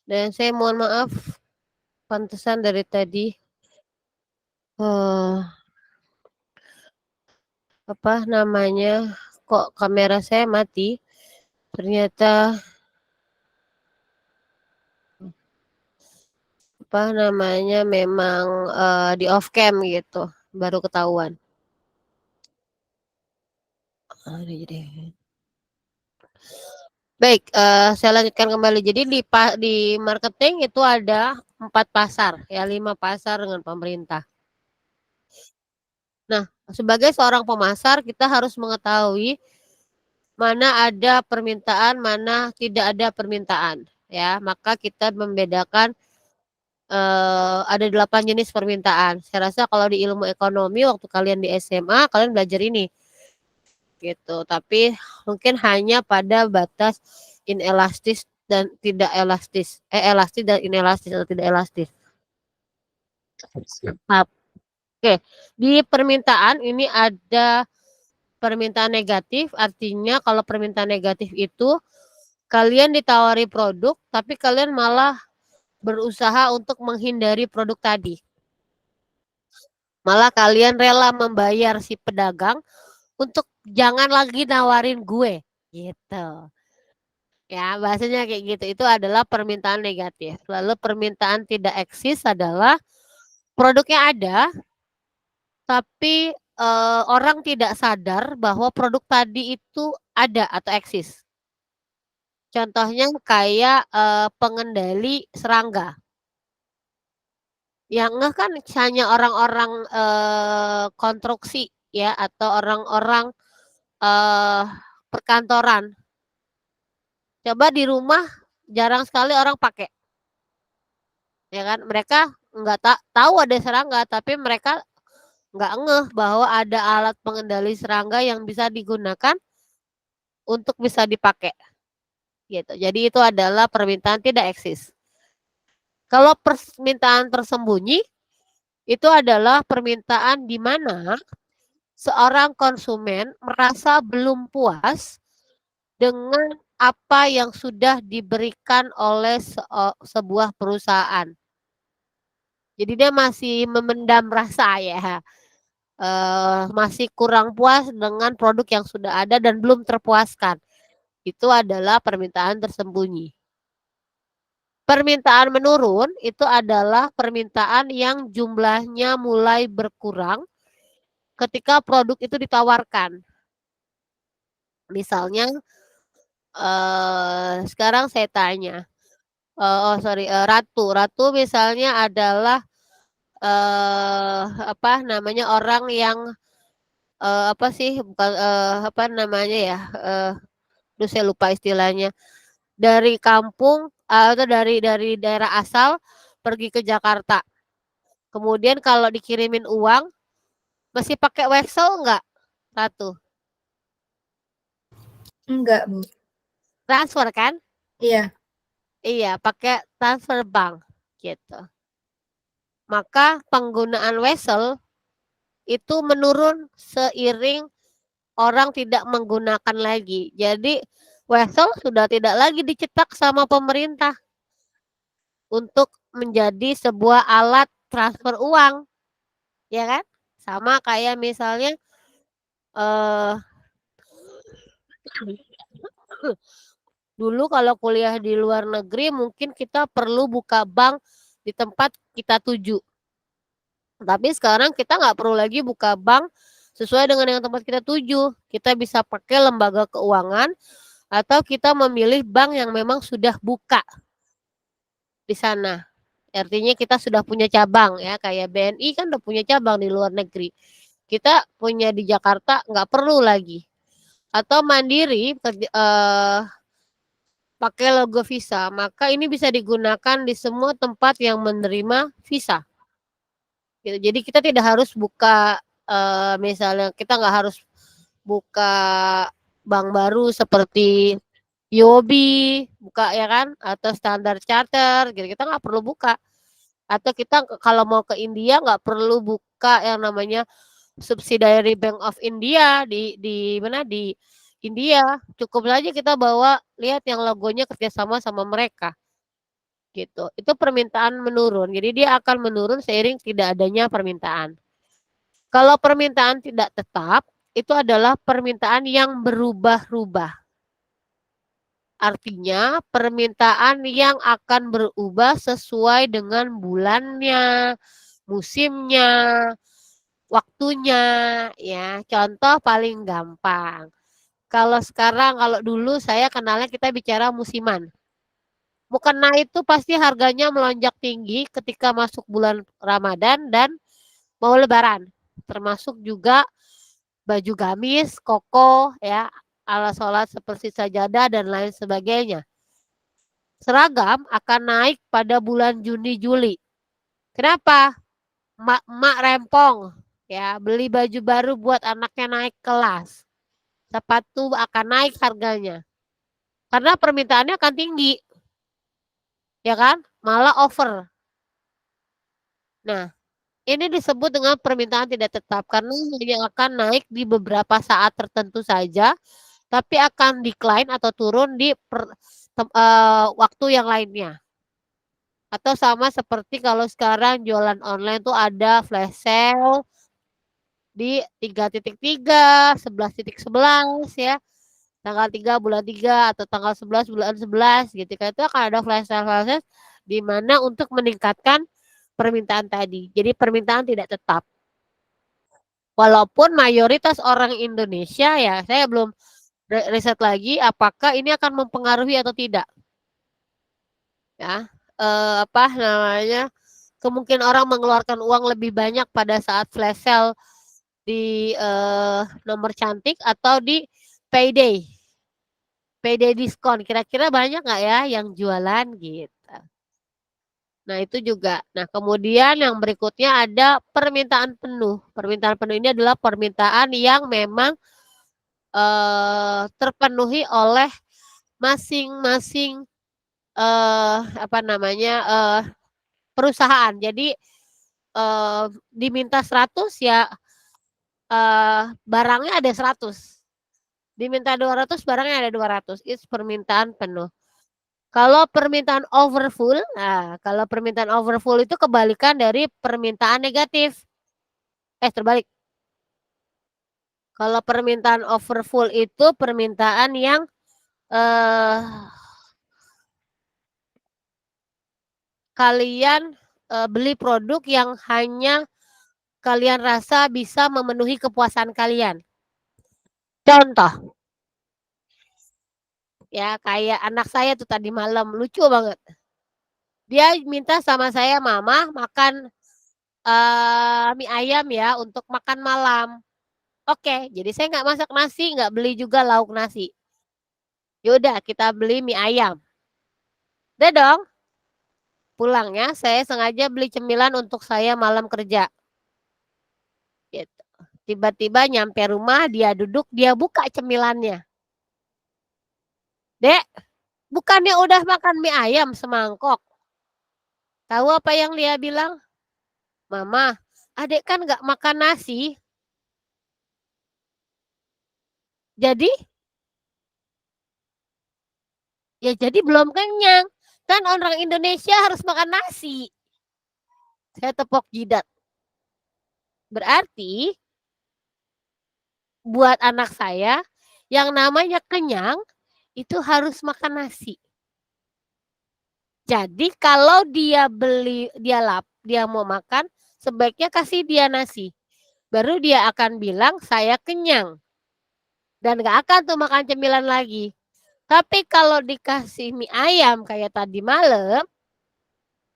Dan saya mohon maaf, pantesan dari tadi apa namanya, kok kamera saya mati. Ternyata apa namanya memang di off cam gitu, baru ketahuan. Jadi. Baik, saya lanjutkan kembali. Jadi di marketing itu ada 4 pasar, ya 5 pasar dengan pemerintah. Nah, sebagai seorang pemasar kita harus mengetahui mana ada permintaan, mana tidak ada permintaan, ya. Maka kita membedakan ada 8 jenis permintaan. Saya rasa kalau di ilmu ekonomi waktu kalian di SMA kalian belajar ini. Gitu. Tapi mungkin hanya pada batas inelastis dan tidak elastis. Elastis dan inelastis atau tidak elastis. Oke, di permintaan ini ada permintaan negatif, artinya kalau permintaan negatif itu kalian ditawari produk tapi kalian malah berusaha untuk menghindari produk tadi. Malah kalian rela membayar si pedagang untuk jangan lagi nawarin gue, gitu. Ya, bahasanya kayak gitu. Itu adalah permintaan negatif. Lalu permintaan tidak eksis adalah produknya ada, tapi orang tidak sadar bahwa produk tadi itu ada atau eksis. Contohnya kayak pengendali serangga. Yang ngeh kan hanya orang-orang konstruksi ya atau orang-orang perkantoran. Coba di rumah jarang sekali orang pakai. Ya kan? Mereka nggak tahu ada serangga, tapi mereka nggak ngeh bahwa ada alat pengendali serangga yang bisa digunakan untuk bisa dipakai. Gitu. Jadi itu adalah permintaan tidak eksis. Kalau permintaan tersembunyi itu adalah permintaan di mana seorang konsumen merasa belum puas dengan apa yang sudah diberikan oleh sebuah perusahaan. Jadi dia masih memendam rasa ya, masih kurang puas dengan produk yang sudah ada dan belum terpuaskan. Itu adalah permintaan tersembunyi. Permintaan menurun itu adalah permintaan yang jumlahnya mulai berkurang ketika produk itu ditawarkan. Misalnya, sekarang saya tanya, Ratu misalnya adalah apa namanya orang yang apa sih bukan apa namanya ya, saya lupa istilahnya. Dari kampung atau dari daerah asal pergi ke Jakarta. Kemudian kalau dikirimin uang masih pakai wesel enggak, Ratu? Enggak, Bu. Transfer kan? Iya. Iya, pakai transfer bank gitu. Maka penggunaan wesel itu menurun seiring orang tidak menggunakan lagi. Jadi wesel sudah tidak lagi dicetak sama pemerintah untuk menjadi sebuah alat transfer uang. Ya kan? Sama kayak misalnya dulu kalau kuliah di luar negeri mungkin kita perlu buka bank di tempat kita tuju. Tapi sekarang kita nggak perlu lagi buka bank sesuai dengan yang tempat kita tuju. Kita bisa pakai lembaga keuangan atau kita memilih bank yang memang sudah buka di sana. Artinya kita sudah punya cabang ya, kayak BNI kan udah punya cabang di luar negeri. Kita punya di Jakarta nggak perlu lagi. Atau Mandiri pakai logo Visa, maka ini bisa digunakan di semua tempat yang menerima Visa. Gitu. Jadi kita tidak harus buka misalnya kita nggak harus buka bank baru seperti UOB, buka ya kan, atau Standard Chartered, gitu. Kita nggak perlu buka. Atau kita kalau mau ke India nggak perlu buka yang namanya Subsidiary Bank of India di mana di India. Cukup saja kita bawa, lihat yang logonya kerjasama sama mereka. Gitu. Itu permintaan menurun. Jadi dia akan menurun seiring tidak adanya permintaan. Kalau permintaan tidak tetap, itu adalah permintaan yang berubah-ubah. Artinya permintaan yang akan berubah sesuai dengan bulannya, musimnya, waktunya, ya. Contoh paling gampang. Kalau dulu saya kenalnya kita bicara musiman. Mukena itu pasti harganya melonjak tinggi ketika masuk bulan Ramadan dan mau Lebaran. Termasuk juga baju gamis, koko, ya, alat sholat seperti sajadah dan lain sebagainya. Seragam akan naik pada bulan Juni Juli. Kenapa? Mak rempong, ya, beli baju baru buat anaknya naik kelas. Sepatu akan naik harganya. Karena permintaannya akan tinggi. Ya kan? Malah over. Nah, ini disebut dengan permintaan tidak tetap karena hanya akan naik di beberapa saat tertentu saja, tapi akan decline atau turun di waktu yang lainnya. Atau sama seperti kalau sekarang jualan online tuh ada flash sale di 3.3, 11.11 ya. Tanggal 3 bulan 3 atau tanggal 11 bulan 11 gitu kan. Itu akan ada flash sale di mana untuk meningkatkan permintaan tadi. Jadi permintaan tidak tetap. Walaupun mayoritas orang Indonesia ya, saya belum riset lagi apakah ini akan mempengaruhi atau tidak. Ya, kemungkinan orang mengeluarkan uang lebih banyak pada saat flash sale di nomor cantik atau di payday diskon. Kira-kira banyak nggak ya yang jualan gitu. Nah, itu juga. Nah, kemudian yang berikutnya ada permintaan penuh. Permintaan penuh ini adalah permintaan yang memang terpenuhi oleh masing-masing perusahaan. Jadi diminta 100 ya barangnya ada 100. Diminta 200 barangnya ada 200. Itu permintaan penuh. Kalau permintaan overfull, kalau permintaan overfull itu kebalikan dari permintaan negatif. Terbalik. Kalau permintaan overfull itu permintaan yang kalian beli produk yang hanya kalian rasa bisa memenuhi kepuasan kalian. Contoh. Ya, kayak anak saya tuh tadi malam, lucu banget. Dia minta sama saya, "Mama makan mie ayam ya untuk makan malam." Oke, jadi saya nggak masak nasi, nggak beli juga lauk nasi. Yaudah, kita beli mie ayam. Udah dong. Pulangnya saya sengaja beli cemilan untuk saya malam kerja. Gitu. Tiba-tiba nyampe rumah, dia duduk, dia buka cemilannya. "Dek, bukannya udah makan mie ayam semangkok?" Tahu apa yang dia bilang? "Mama, adek kan nggak makan nasi. Jadi belum kenyang. Kan orang Indonesia harus makan nasi." Saya tepok jidat. Berarti buat anak saya yang namanya kenyang itu harus makan nasi. Jadi kalau dia mau makan, sebaiknya kasih dia nasi. Baru dia akan bilang saya kenyang. Dan gak akan tuh makan cemilan lagi. Tapi kalau dikasih mie ayam kayak tadi malam,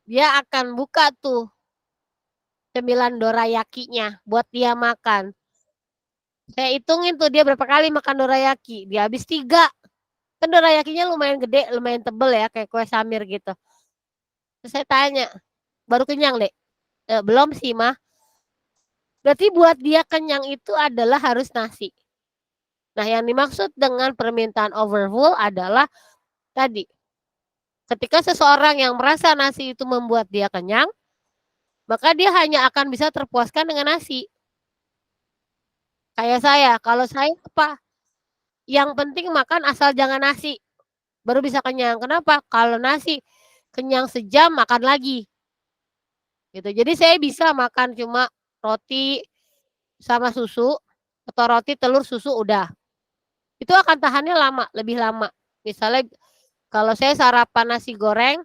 dia akan buka tuh cemilan dorayakinya buat dia makan. Saya hitungin tuh dia berapa kali makan dorayaki. Dia habis 3. Kan dorayakinya lumayan gede, lumayan tebel ya, kayak kue samir gitu. Terus saya tanya, "Baru kenyang, Dek?" "Belum sih, Mah." Berarti buat dia kenyang itu adalah harus nasi. Nah, yang dimaksud dengan permintaan overfull adalah tadi. Ketika seseorang yang merasa nasi itu membuat dia kenyang, maka dia hanya akan bisa terpuaskan dengan nasi. Kayak saya, kalau saya apa? yang penting makan asal jangan nasi. Baru bisa kenyang. Kenapa? Kalau nasi kenyang sejam makan lagi. Gitu. Jadi saya bisa makan cuma roti sama susu atau roti telur susu udah. Itu akan tahannya lama, lebih lama. Misalnya kalau saya sarapan nasi goreng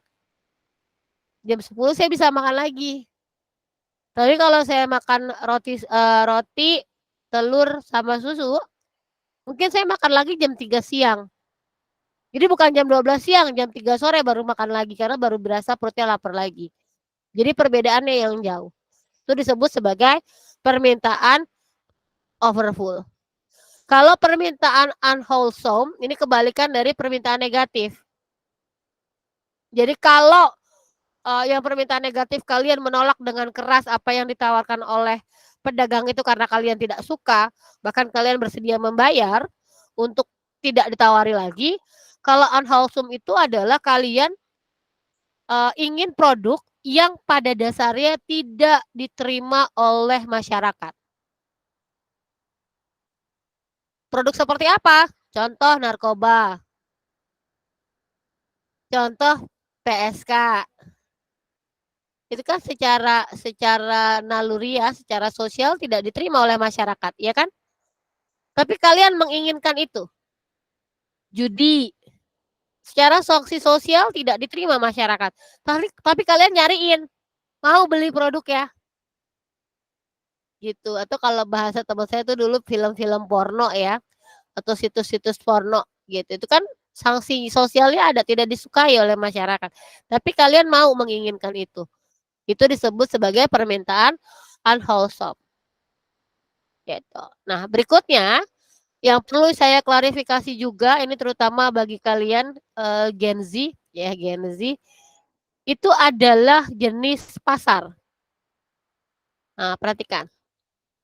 jam 10 saya bisa makan lagi. Tapi kalau saya makan roti telur sama susu, mungkin saya makan lagi jam 3 siang. Jadi bukan jam 12 siang, jam 3 sore baru makan lagi karena baru berasa perutnya lapar lagi. Jadi perbedaannya yang jauh. Itu disebut sebagai permintaan overfull. Kalau permintaan unwholesome, ini kebalikan dari permintaan negatif. Jadi kalau yang permintaan negatif kalian menolak dengan keras apa yang ditawarkan oleh pedagang itu karena kalian tidak suka, bahkan kalian bersedia membayar untuk tidak ditawari lagi. Kalau unwholesome itu adalah kalian ingin produk yang pada dasarnya tidak diterima oleh masyarakat. Produk seperti apa? Contoh narkoba. Contoh PSK. Itu kan secara naluriah, secara sosial tidak diterima oleh masyarakat, ya kan? Tapi kalian menginginkan itu. Judi. Secara sanksi sosial tidak diterima masyarakat. Tapi kalian nyariin. Mau beli produk ya. Gitu. Atau kalau bahasa teman saya itu dulu film-film porno ya. Atau situs-situs porno gitu. Itu kan sanksi sosialnya ada, tidak disukai oleh masyarakat. Tapi kalian mau menginginkan itu. Itu disebut sebagai permintaan unwholesome. Gitu. Nah, berikutnya yang perlu saya klarifikasi juga, ini terutama bagi kalian Gen Z, ya Gen Z, itu adalah jenis pasar. Nah, perhatikan.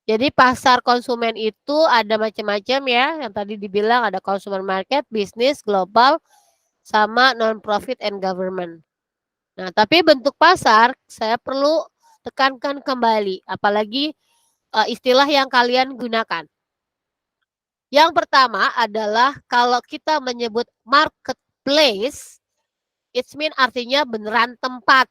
Jadi pasar konsumen itu ada macam-macam ya, yang tadi dibilang ada consumer market, bisnis, global, sama non-profit and government. Nah, tapi bentuk pasar saya perlu tekankan kembali, apalagi istilah yang kalian gunakan. Yang pertama adalah kalau kita menyebut marketplace, it mean artinya beneran tempat.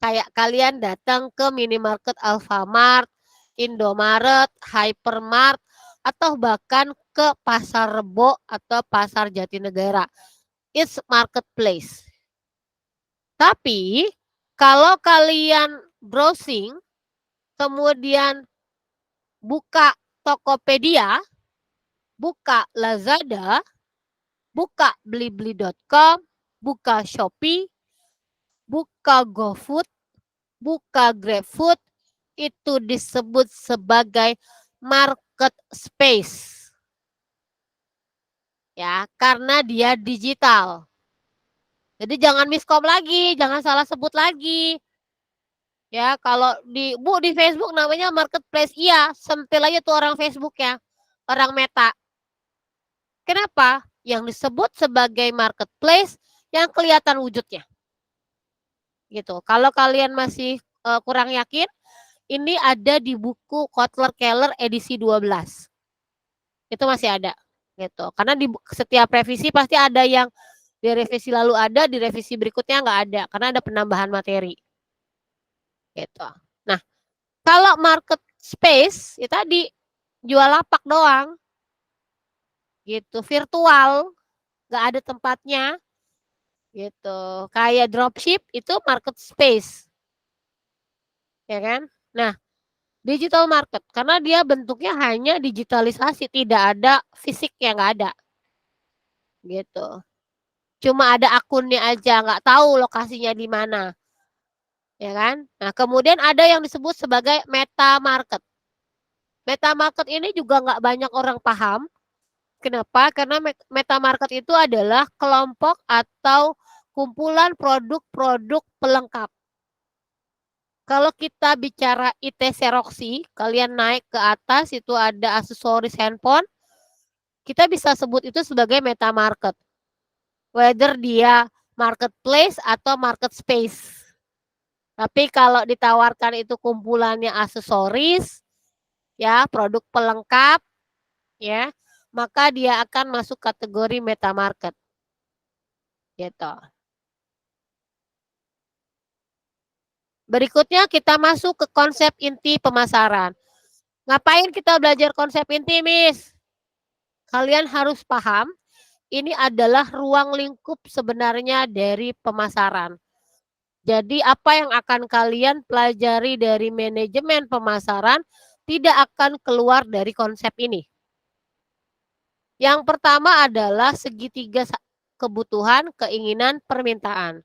Kayak kalian datang ke minimarket Alfamart, Indomaret, Hypermart, atau bahkan ke Pasar Rebo atau Pasar Jatinegara. It's marketplace. Tapi kalau kalian browsing, kemudian buka Tokopedia, buka Lazada, buka blibli.com, buka Shopee, buka GoFood, buka GrabFood, itu disebut sebagai market space. Ya, karena dia digital. Jadi jangan miskom lagi, jangan salah sebut lagi. Ya, kalau di Facebook namanya marketplace, iya, sentil aja tuh orang Facebook ya, orang Meta. Kenapa? Yang disebut sebagai marketplace yang kelihatan wujudnya. Gitu. Kalau kalian masih kurang yakin, ini ada di buku Kotler-Keller edisi 12. Itu masih ada. Gitu. Karena di setiap revisi pasti ada yang di revisi lalu ada, di revisi berikutnya nggak ada. Karena ada penambahan materi. Gitu. Nah, kalau market space, ya tadi jual lapak doang. Gitu, virtual, nggak ada tempatnya. Gitu. Kayak dropship itu market space. Ya kan? Nah, digital market karena dia bentuknya hanya digitalisasi, tidak ada fisik yang nggak ada. Gitu. Cuma ada akunnya aja, nggak tahu lokasinya di mana. Ya kan? Nah, kemudian ada yang disebut sebagai meta market. Meta market ini juga nggak banyak orang paham. Kenapa? Karena meta market itu adalah kelompok atau kumpulan produk-produk pelengkap. Kalau kita bicara ITC Roxy, kalian naik ke atas itu ada aksesoris handphone. Kita bisa sebut itu sebagai meta market. Whether dia marketplace atau market space. Tapi kalau ditawarkan itu kumpulannya aksesoris, ya produk pelengkap, ya maka dia akan masuk kategori meta market. Gitu. Berikutnya kita masuk ke konsep inti pemasaran. Ngapain kita belajar konsep inti, Miss? Kalian harus paham, ini adalah ruang lingkup sebenarnya dari pemasaran. Jadi apa yang akan kalian pelajari dari manajemen pemasaran tidak akan keluar dari konsep ini. Yang pertama adalah segitiga kebutuhan, keinginan, permintaan.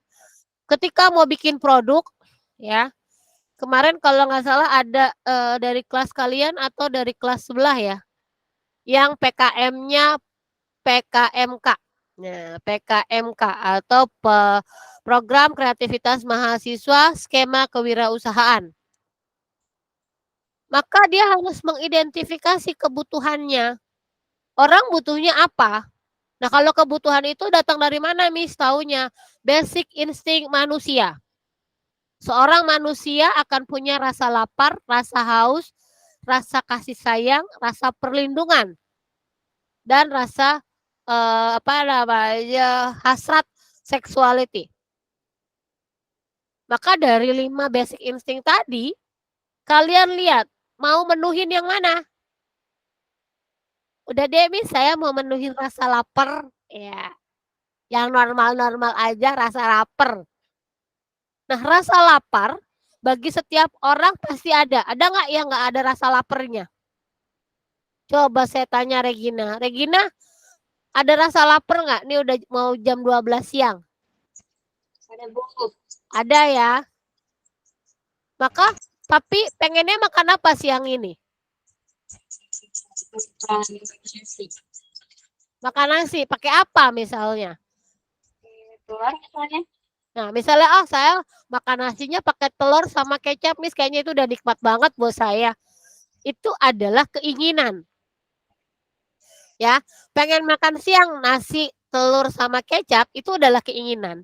Ketika mau bikin produk, ya, kemarin kalau nggak salah ada dari kelas kalian atau dari kelas sebelah ya, yang PKM-nya PKMK. Nah, PKMK atau Program Kreativitas Mahasiswa Skema Kewirausahaan. Maka dia harus mengidentifikasi kebutuhannya. Orang butuhnya apa? Nah, kalau kebutuhan itu datang dari mana, Miss? Taunya basic insting manusia. Seorang manusia akan punya rasa lapar, rasa haus, rasa kasih sayang, rasa perlindungan, dan rasa hasrat sexuality. Maka dari 5 basic insting tadi, kalian lihat mau menuhin yang mana? Udah deh, Miss, saya mau menuhin rasa lapar, ya. Yang normal-normal aja rasa lapar. Nah, rasa lapar bagi setiap orang pasti ada. Ada nggak yang nggak ada rasa laparnya? Coba saya tanya Regina. Regina, ada rasa lapar nggak? Ini udah mau jam 12 siang. Ada Bu. Ada ya. Maka, tapi pengennya makan apa siang ini? Makan nasi. Pakai apa misalnya? Telur misalnya. Nah, misalnya, saya makan nasinya pakai telur sama kecap, Miss. Kayaknya itu udah nikmat banget buat saya. Itu adalah keinginan. Ya, pengen makan siang nasi, telur sama kecap, itu adalah keinginan.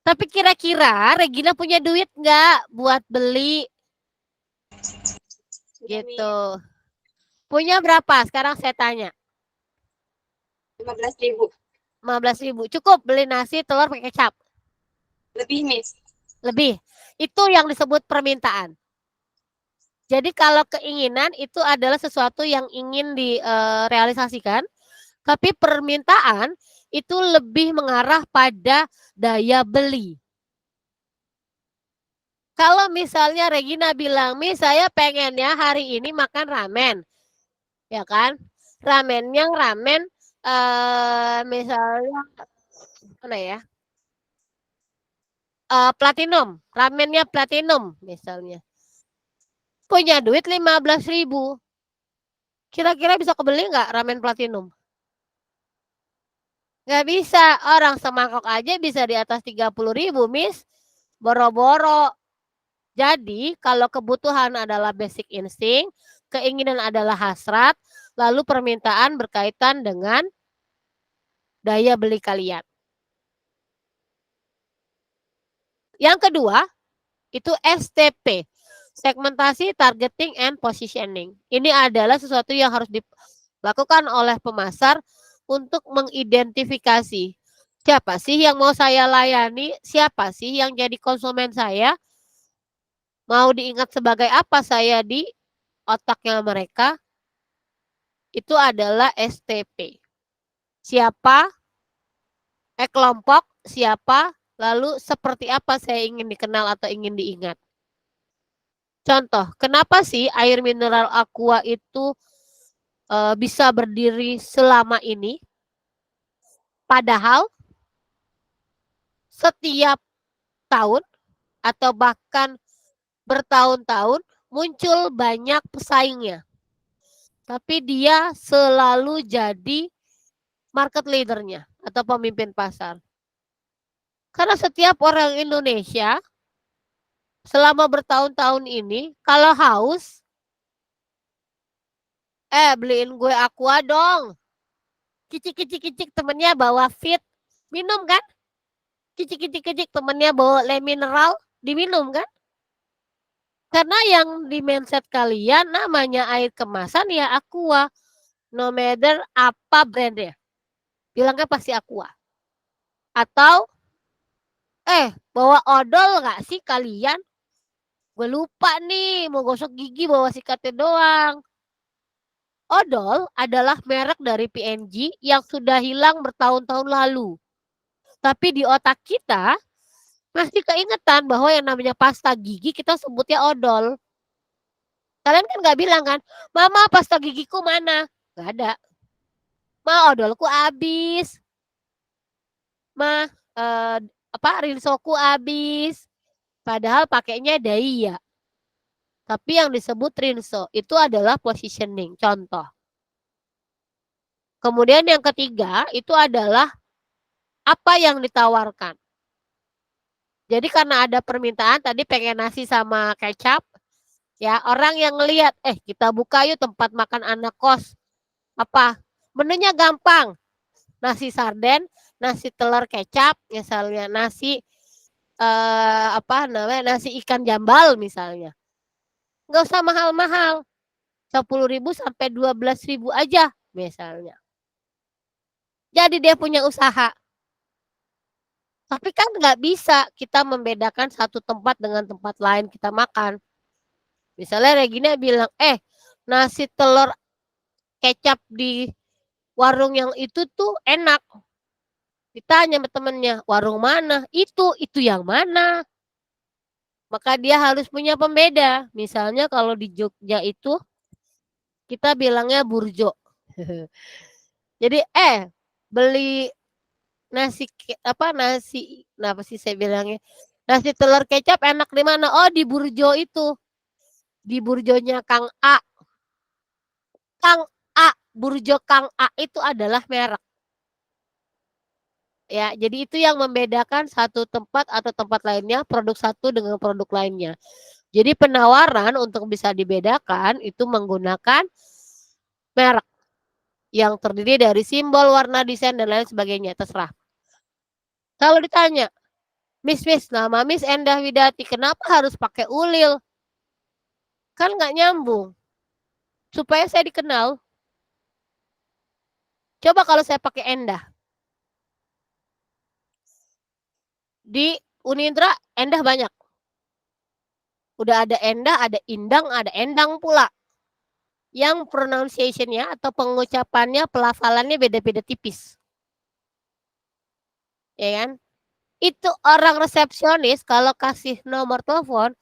Tapi kira-kira Regina punya duit nggak buat beli? Gitu. Punya berapa? Sekarang saya tanya. 15.000. 15.000. Cukup beli nasi, telur, pakai kecap? Lebih, Miss. Lebih. Itu yang disebut permintaan. Jadi kalau keinginan itu adalah sesuatu yang ingin direalisasikan, tapi permintaan itu lebih mengarah pada daya beli. Kalau misalnya Regina bilang, Miss, saya pengennya hari ini makan ramen. Ya kan? Ramen misalnya mana ya? Platinum, ramennya platinum misalnya. Punya duit 15.000. Kira-kira bisa kebeli nggak ramen platinum? Nggak bisa. Orang semangkok aja bisa di atas 30.000, Miss. Boro-boro. Jadi kalau kebutuhan adalah basic instinct, keinginan adalah hasrat, lalu permintaan berkaitan dengan daya beli kalian. Yang kedua, itu STP. Segmentasi, targeting, and positioning. Ini adalah sesuatu yang harus dilakukan oleh pemasar untuk mengidentifikasi siapa sih yang mau saya layani, siapa sih yang jadi konsumen saya, mau diingat sebagai apa saya di otaknya mereka. Itu adalah STP. Siapa, kelompok, siapa, lalu seperti apa saya ingin dikenal atau ingin diingat. Contoh, kenapa sih air mineral Aqua itu bisa berdiri selama ini? Padahal setiap tahun atau bahkan bertahun-tahun muncul banyak pesaingnya. Tapi dia selalu jadi market leadernya atau pemimpin pasar. Karena setiap orang Indonesia selama bertahun-tahun ini, kalau haus, beliin gue Aqua dong. Kicik-kicik temennya bawa Fit, minum kan? Kicik-kicik temennya bawa le mineral, diminum kan? Karena yang di mindset kalian namanya air kemasan ya Aqua. no matter apa brandnya. Bilangnya pasti Aqua. Atau, bawa odol nggak sih kalian? Gue lupa nih, mau gosok gigi bawa sikatnya doang. Odol adalah merek dari P&G yang sudah hilang bertahun-tahun lalu. Tapi di otak kita masih keingetan bahwa yang namanya pasta gigi kita sebutnya odol. Kalian kan nggak bilang kan, Mama pasta gigiku mana? Nggak ada. Ma odolku habis. Ma rinsoku habis. Padahal pakainya Daiya. Tapi yang disebut rinso itu adalah positioning. Contoh. Kemudian yang ketiga itu adalah apa yang ditawarkan. Jadi karena ada permintaan tadi pengen nasi sama kecap. Ya, orang yang ngelihat, kita buka yuk tempat makan anak kos. Apa? Menunya gampang. Nasi sarden, nasi telur kecap, misalnya nasi nasi ikan jambal misalnya. Nggak usah mahal-mahal. 10.000 sampai 12.000 aja misalnya. Jadi dia punya usaha. Tapi kan nggak bisa kita membedakan satu tempat dengan tempat lain kita makan. Misalnya Regina bilang, nasi telur kecap di warung yang itu tuh enak. Ditanya sama temennya, warung mana? Itu yang mana? Maka dia harus punya pembeda. Misalnya kalau di Jogja itu kita bilangnya burjo. Jadi beli nasi apa sih saya bilangnya? Nasi telur kecap enak di mana? Oh, di burjo itu. Di burjonya Kang A. Kang A, burjo Kang A itu adalah merek. Ya, jadi itu yang membedakan satu tempat atau tempat lainnya, produk satu dengan produk lainnya. Jadi penawaran untuk bisa dibedakan itu menggunakan merek yang terdiri dari simbol, warna, desain, dan lain sebagainya, terserah. Kalau ditanya, Miss, nama Miss Endah Widati, kenapa harus pakai ulil? Kan nggak nyambung. Supaya saya dikenal. Coba kalau saya pakai Endah. Di Unindra Endah banyak. Udah ada Endah, ada Indang, ada Endang pula. Yang pronunciation-nya atau pengucapannya, pelafalannya beda-beda tipis. Ya kan? Itu orang resepsionis kalau kasih nomor telepon,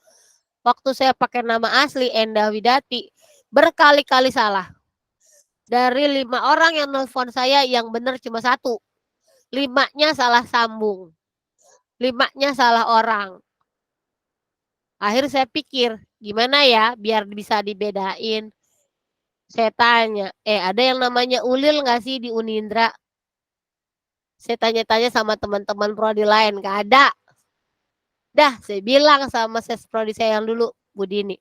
waktu saya pakai nama asli Endah Widati, berkali-kali salah. Dari 5 orang yang nelfon saya, yang benar cuma 1. 5-nya salah sambung. 5-nya salah orang. Akhirnya saya pikir, gimana ya biar bisa dibedain. Saya tanya, ada yang namanya ulil nggak sih di Unindra? Saya tanya-tanya sama teman-teman prodi lain, nggak ada. Dah, saya bilang sama ses prodi saya yang dulu, Bu Dini.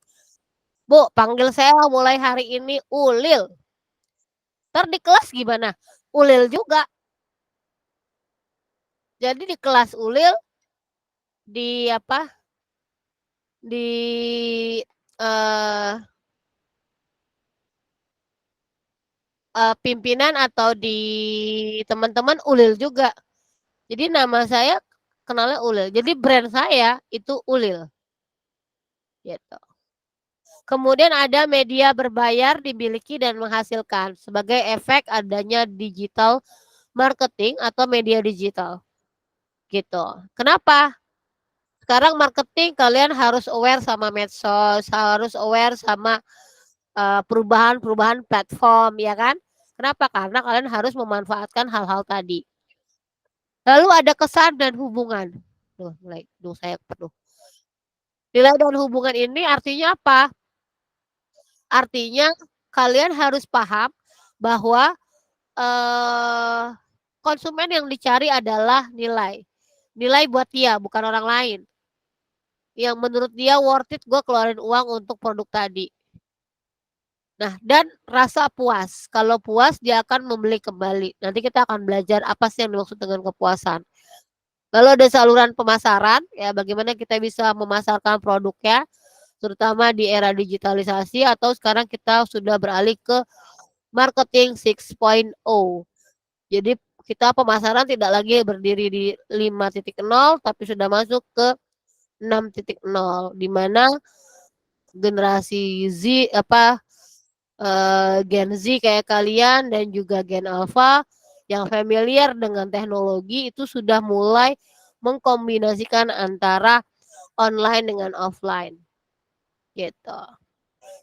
Bu, panggil saya mulai hari ini ulil. Ntar di kelas gimana? Ulil juga. Jadi di kelas ulil, di pimpinan atau di teman-teman ulil juga. Jadi nama saya kenalnya ulil. Jadi brand saya itu ulil. Gitu. Kemudian ada media berbayar dimiliki dan menghasilkan sebagai efek adanya digital marketing atau media digital. Gitu. Kenapa? Sekarang marketing kalian harus aware sama medsos, harus aware sama perubahan-perubahan platform, ya kan? Kenapa? Karena kalian harus memanfaatkan hal-hal tadi. Lalu ada kesan dan hubungan. Saya penuh. Nilai dan hubungan ini artinya apa? Artinya kalian harus paham bahwa konsumen yang dicari adalah nilai. Nilai buat dia, bukan orang lain. Yang menurut dia worth it gue keluarin uang untuk produk tadi. Nah, dan rasa puas. Kalau puas, dia akan membeli kembali. Nanti kita akan belajar apa sih yang dimaksud dengan kepuasan. Lalu ada saluran pemasaran, ya bagaimana kita bisa memasarkan produknya, terutama di era digitalisasi atau sekarang kita sudah beralih ke marketing 6.0. Jadi kita pemasaran tidak lagi berdiri di 5.0 tapi sudah masuk ke 6.0 di mana generasi Z Gen Z kayak kalian dan juga Gen Alpha yang familiar dengan teknologi itu sudah mulai mengkombinasikan antara online dengan offline gitu.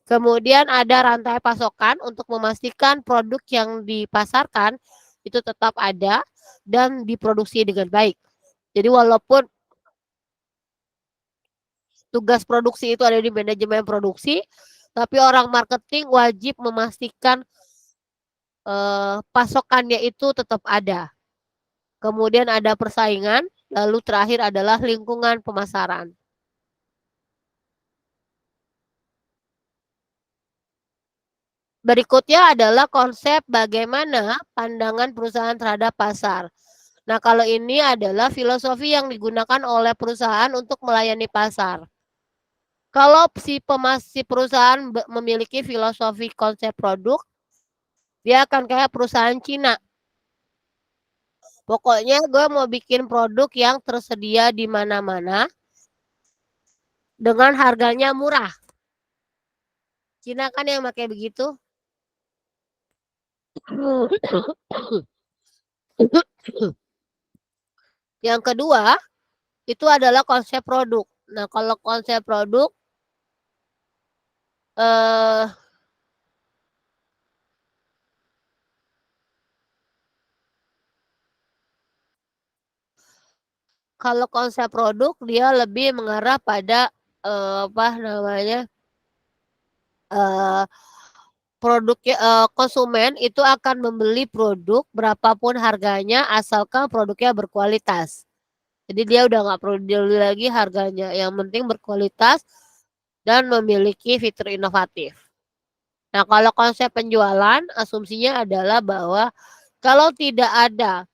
Kemudian ada rantai pasokan untuk memastikan produk yang dipasarkan itu tetap ada dan diproduksi dengan baik. Jadi walaupun tugas produksi itu ada di manajemen produksi, tapi orang marketing wajib memastikan pasokannya itu tetap ada. Kemudian ada persaingan, lalu terakhir adalah lingkungan pemasaran. Berikutnya adalah konsep bagaimana pandangan perusahaan terhadap pasar. Nah, kalau ini adalah filosofi yang digunakan oleh perusahaan untuk melayani pasar. Kalau si perusahaan memiliki filosofi konsep produk, dia akan kayak perusahaan Cina. Pokoknya gue mau bikin produk yang tersedia di mana-mana dengan harganya murah. Cina kan yang pakai begitu. Yang kedua, itu adalah konsep produk. Nah, kalau konsep produk, kalau konsep produk dia lebih mengarah pada produknya, konsumen itu akan membeli produk berapapun harganya asalkan produknya berkualitas. Jadi dia udah nggak perlu dibeli lagi harganya, yang penting berkualitas dan memiliki fitur inovatif. Nah, kalau konsep penjualan asumsinya adalah bahwa kalau tidak ada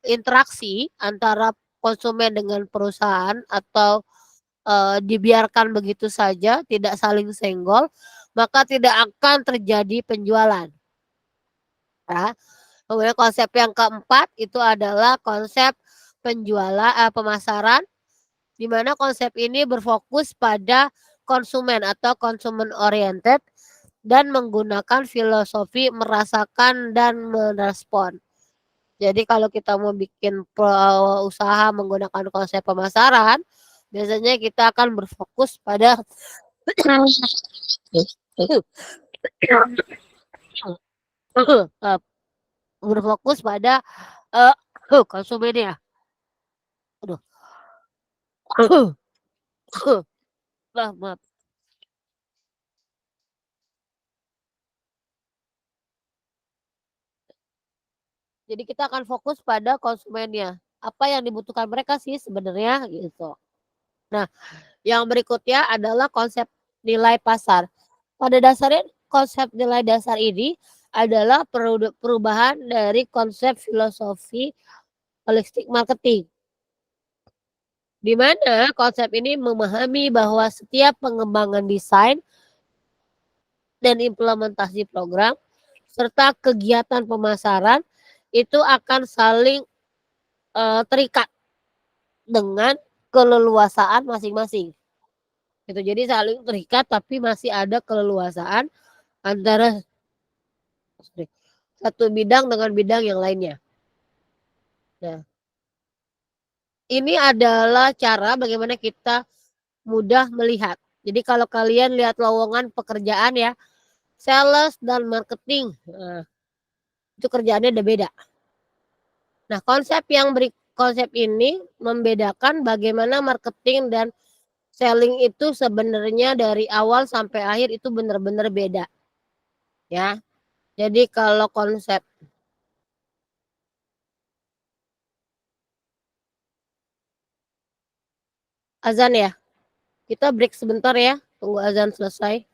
interaksi antara konsumen dengan perusahaan atau dibiarkan begitu saja, tidak saling senggol, maka tidak akan terjadi penjualan. Ya. Kemudian konsep yang keempat itu adalah konsep pemasaran, di mana konsep ini berfokus pada konsumen atau consumer oriented dan menggunakan filosofi merasakan dan merespon. Jadi kalau kita mau bikin usaha menggunakan konsep pemasaran, biasanya kita akan berfokus pada konsumennya. Aduh. Maaf. Jadi kita akan fokus pada konsumennya. Apa yang dibutuhkan mereka sih sebenarnya gitu. Nah, yang berikutnya adalah konsep nilai pasar. Pada dasarnya konsep nilai dasar ini adalah perubahan dari konsep filosofi holistic marketing. Di mana konsep ini memahami bahwa setiap pengembangan desain dan implementasi program serta kegiatan pemasaran itu akan saling terikat dengan keleluasaan masing-masing. Gitu. Jadi saling terikat tapi masih ada keleluasaan antara satu bidang dengan bidang yang lainnya. Nah, ini adalah cara bagaimana kita mudah melihat. Jadi kalau kalian lihat lowongan pekerjaan ya, sales dan marketing, itu kerjaannya udah beda. Nah, konsep ini membedakan bagaimana marketing dan selling itu sebenarnya dari awal sampai akhir itu benar-benar beda. Ya. Jadi kalau konsep azan ya, kita break sebentar ya, tunggu azan selesai.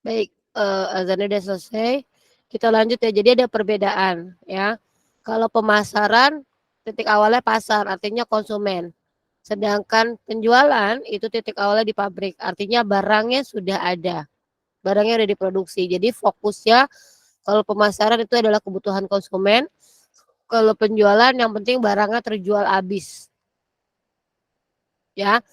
Baik, azannya udah selesai. Kita lanjut ya. Jadi ada perbedaan ya. Kalau pemasaran titik awalnya pasar, artinya konsumen. Sedangkan penjualan itu titik awalnya di pabrik, artinya barangnya sudah ada. Barangnya udah diproduksi. Jadi fokusnya kalau pemasaran itu adalah kebutuhan konsumen. Kalau penjualan yang penting barangnya terjual habis. Ya.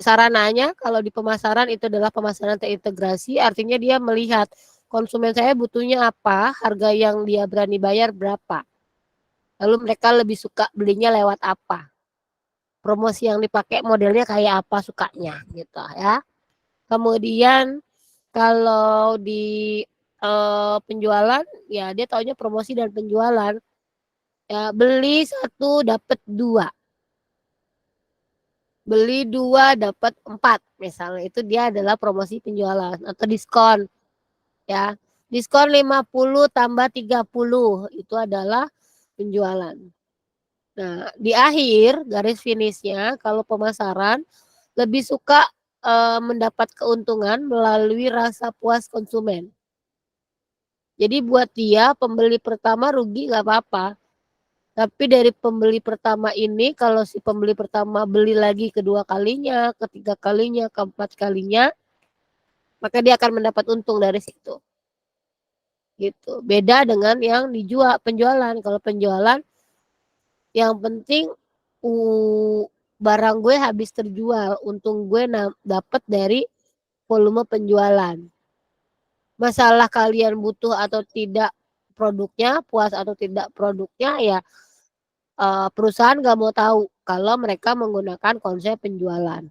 Sarananya kalau di pemasaran itu adalah pemasaran terintegrasi, artinya dia melihat konsumen saya butuhnya apa, harga yang dia berani bayar berapa. Lalu mereka lebih suka belinya lewat apa. Promosi yang dipakai modelnya kayak apa sukanya gitu ya. Kemudian kalau di penjualan ya dia taunya promosi dan penjualan. Ya, beli 1 dapat 2. Beli 2 dapat 4 misalnya, itu dia adalah promosi penjualan atau diskon ya. Diskon 50 tambah 30 itu adalah penjualan. Nah, di akhir garis finishnya kalau pemasaran lebih suka mendapat keuntungan melalui rasa puas konsumen. Jadi buat dia pembeli pertama rugi nggak apa-apa. Tapi dari pembeli pertama ini, kalau si pembeli pertama beli lagi kedua kalinya, ketiga kalinya, keempat kalinya, maka dia akan mendapat untung dari situ. Gitu. Beda dengan yang dijual penjualan. Kalau penjualan, yang penting barang gue habis terjual, untung gue dapat dari volume penjualan. Masalah kalian butuh atau tidak produknya, puas atau tidak produknya, ya perusahaan nggak mau tahu kalau mereka menggunakan konsep penjualan.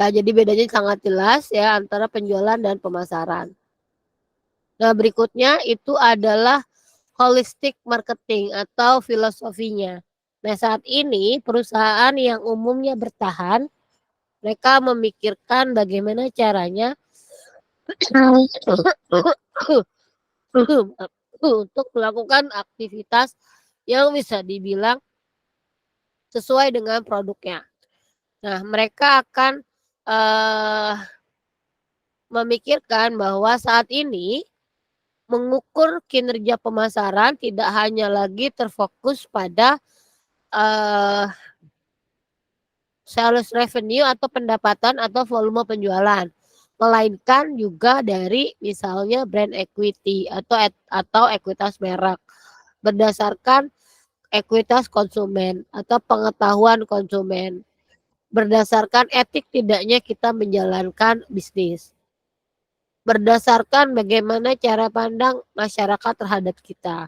Nah, jadi bedanya sangat jelas ya antara penjualan dan pemasaran. Nah, berikutnya itu adalah holistic marketing atau filosofinya. Nah, saat ini perusahaan yang umumnya bertahan, mereka memikirkan bagaimana caranya untuk melakukan aktivitas yang bisa dibilang sesuai dengan produknya. Nah, mereka akan memikirkan bahwa saat ini mengukur kinerja pemasaran tidak hanya lagi terfokus pada sales revenue atau pendapatan atau volume penjualan, melainkan juga dari misalnya brand equity atau ekuitas merek berdasarkan ekuitas konsumen atau pengetahuan konsumen, berdasarkan etik tidaknya kita menjalankan bisnis, berdasarkan bagaimana cara pandang masyarakat terhadap kita,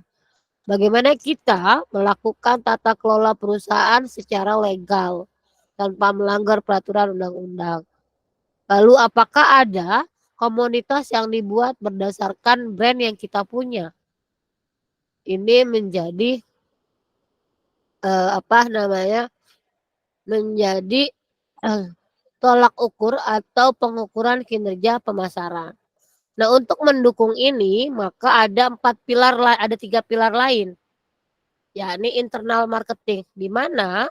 bagaimana kita melakukan tata kelola perusahaan secara legal tanpa melanggar peraturan undang-undang. Lalu apakah ada komunitas yang dibuat berdasarkan brand yang kita punya? Ini menjadi menjadi tolak ukur atau pengukuran kinerja pemasaran. Nah, untuk mendukung ini maka ada 3 pilar lain, yakni internal marketing, di mana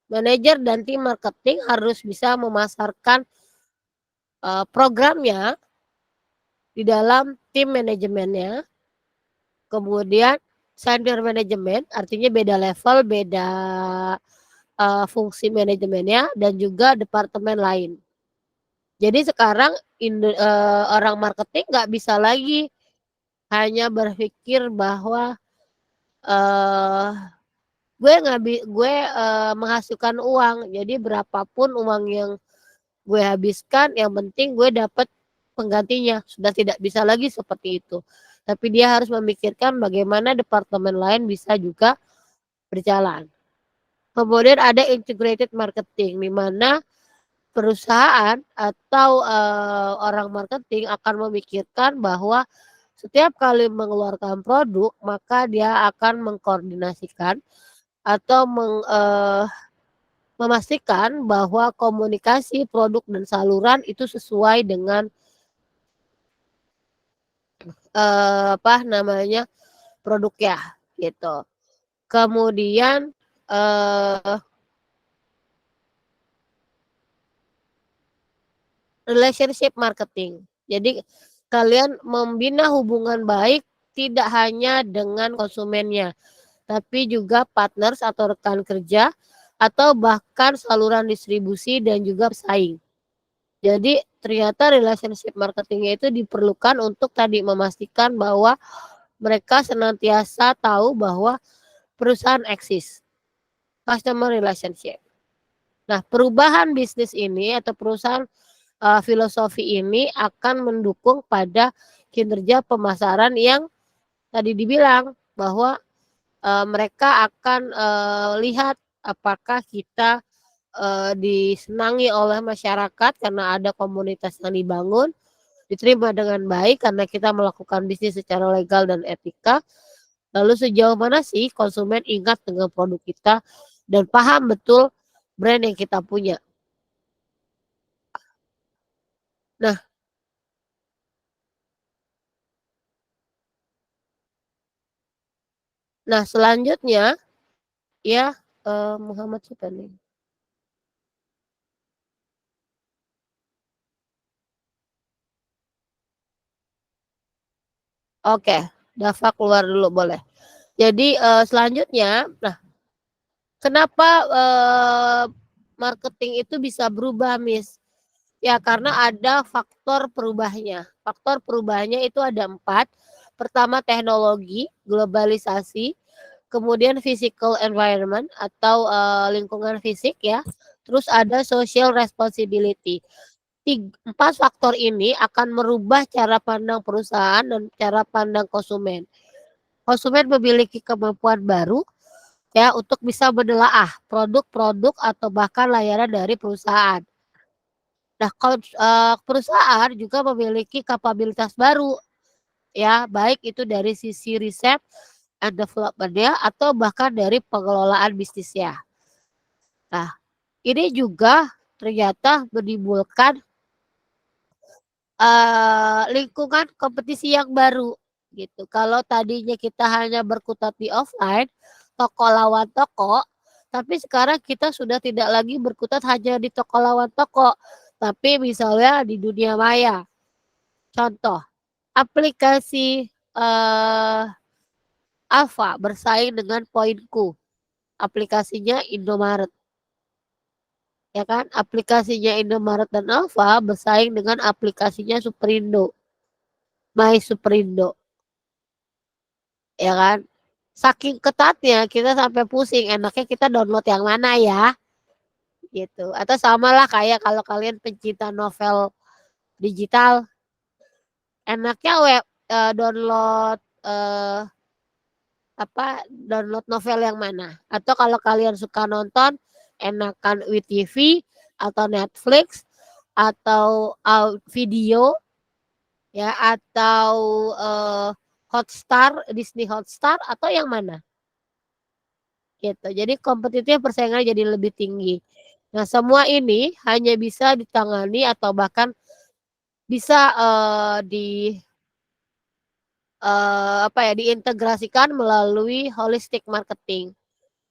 manajer dan tim marketing harus bisa memasarkan programnya di dalam tim manajemennya. Kemudian senior manajemen, artinya beda level, beda fungsi manajemennya, dan juga departemen lain. Jadi sekarang orang marketing nggak bisa lagi hanya berpikir bahwa gue menghasilkan uang, jadi berapapun uang yang gue habiskan, yang penting gue dapat penggantinya. Sudah tidak bisa lagi seperti itu. Tapi dia harus memikirkan bagaimana departemen lain bisa juga berjalan. Kemudian ada integrated marketing, di mana perusahaan atau orang marketing akan memikirkan bahwa setiap kali mengeluarkan produk, maka dia akan mengkoordinasikan atau memastikan bahwa komunikasi produk dan saluran itu sesuai dengan produknya gitu. Kemudian relationship marketing. Jadi kalian membina hubungan baik tidak hanya dengan konsumennya, tapi juga partners atau rekan kerja atau bahkan saluran distribusi dan juga pesaing. Jadi ternyata relationship marketingnya itu diperlukan untuk tadi memastikan bahwa mereka senantiasa tahu bahwa perusahaan eksis. Customer relationship. Nah, perubahan bisnis ini atau perusahaan filosofi ini akan mendukung pada kinerja pemasaran yang tadi dibilang bahwa mereka akan lihat apakah kita disenangi oleh masyarakat karena ada komunitas yang dibangun, diterima dengan baik karena kita melakukan bisnis secara legal dan etika. Lalu sejauh mana sih konsumen ingat dengan produk kita dan paham betul brand yang kita punya. Nah selanjutnya ya Muhammad siapa nih? Oke, Dava keluar dulu boleh. Jadi selanjutnya, nah kenapa marketing itu bisa berubah, Miss? Ya karena ada faktor perubahnya. Faktor perubahannya itu ada 4. Pertama teknologi, globalisasi, kemudian physical environment atau lingkungan fisik ya. Terus ada social responsibility. 4 faktor ini akan merubah cara pandang perusahaan dan cara pandang konsumen. Konsumen memiliki kemampuan baru ya untuk bisa menelaah produk-produk atau bahkan layanan dari perusahaan. Nah, perusahaan juga memiliki kapabilitas baru ya, baik itu dari sisi riset and development-nya atau bahkan dari pengelolaan bisnisnya. Nah, ini juga ternyata menimbulkan lingkungan kompetisi yang baru gitu. Kalau tadinya kita hanya berkutat di offline, toko lawan toko, tapi sekarang kita sudah tidak lagi berkutat hanya di toko lawan toko, tapi misalnya di dunia maya. Contoh, aplikasi Alfa bersaing dengan Poinku. Aplikasinya Indomaret. Ya kan? Aplikasinya Indomaret dan Alfa bersaing dengan aplikasinya Superindo. My Superindo. Ya kan? Saking ketatnya kita sampai pusing, enaknya kita download yang mana ya? Gitu. Atau samalah kayak kalau kalian pencinta novel digital, enaknya download download novel yang mana? Atau kalau kalian suka nonton, enakan WeTV atau Netflix atau video ya atau Hotstar, Disney Hotstar atau yang mana? Gitu. Jadi kompetitif persaingan jadi lebih tinggi. Nah, semua ini hanya bisa ditangani atau bahkan bisa diintegrasikan melalui holistic marketing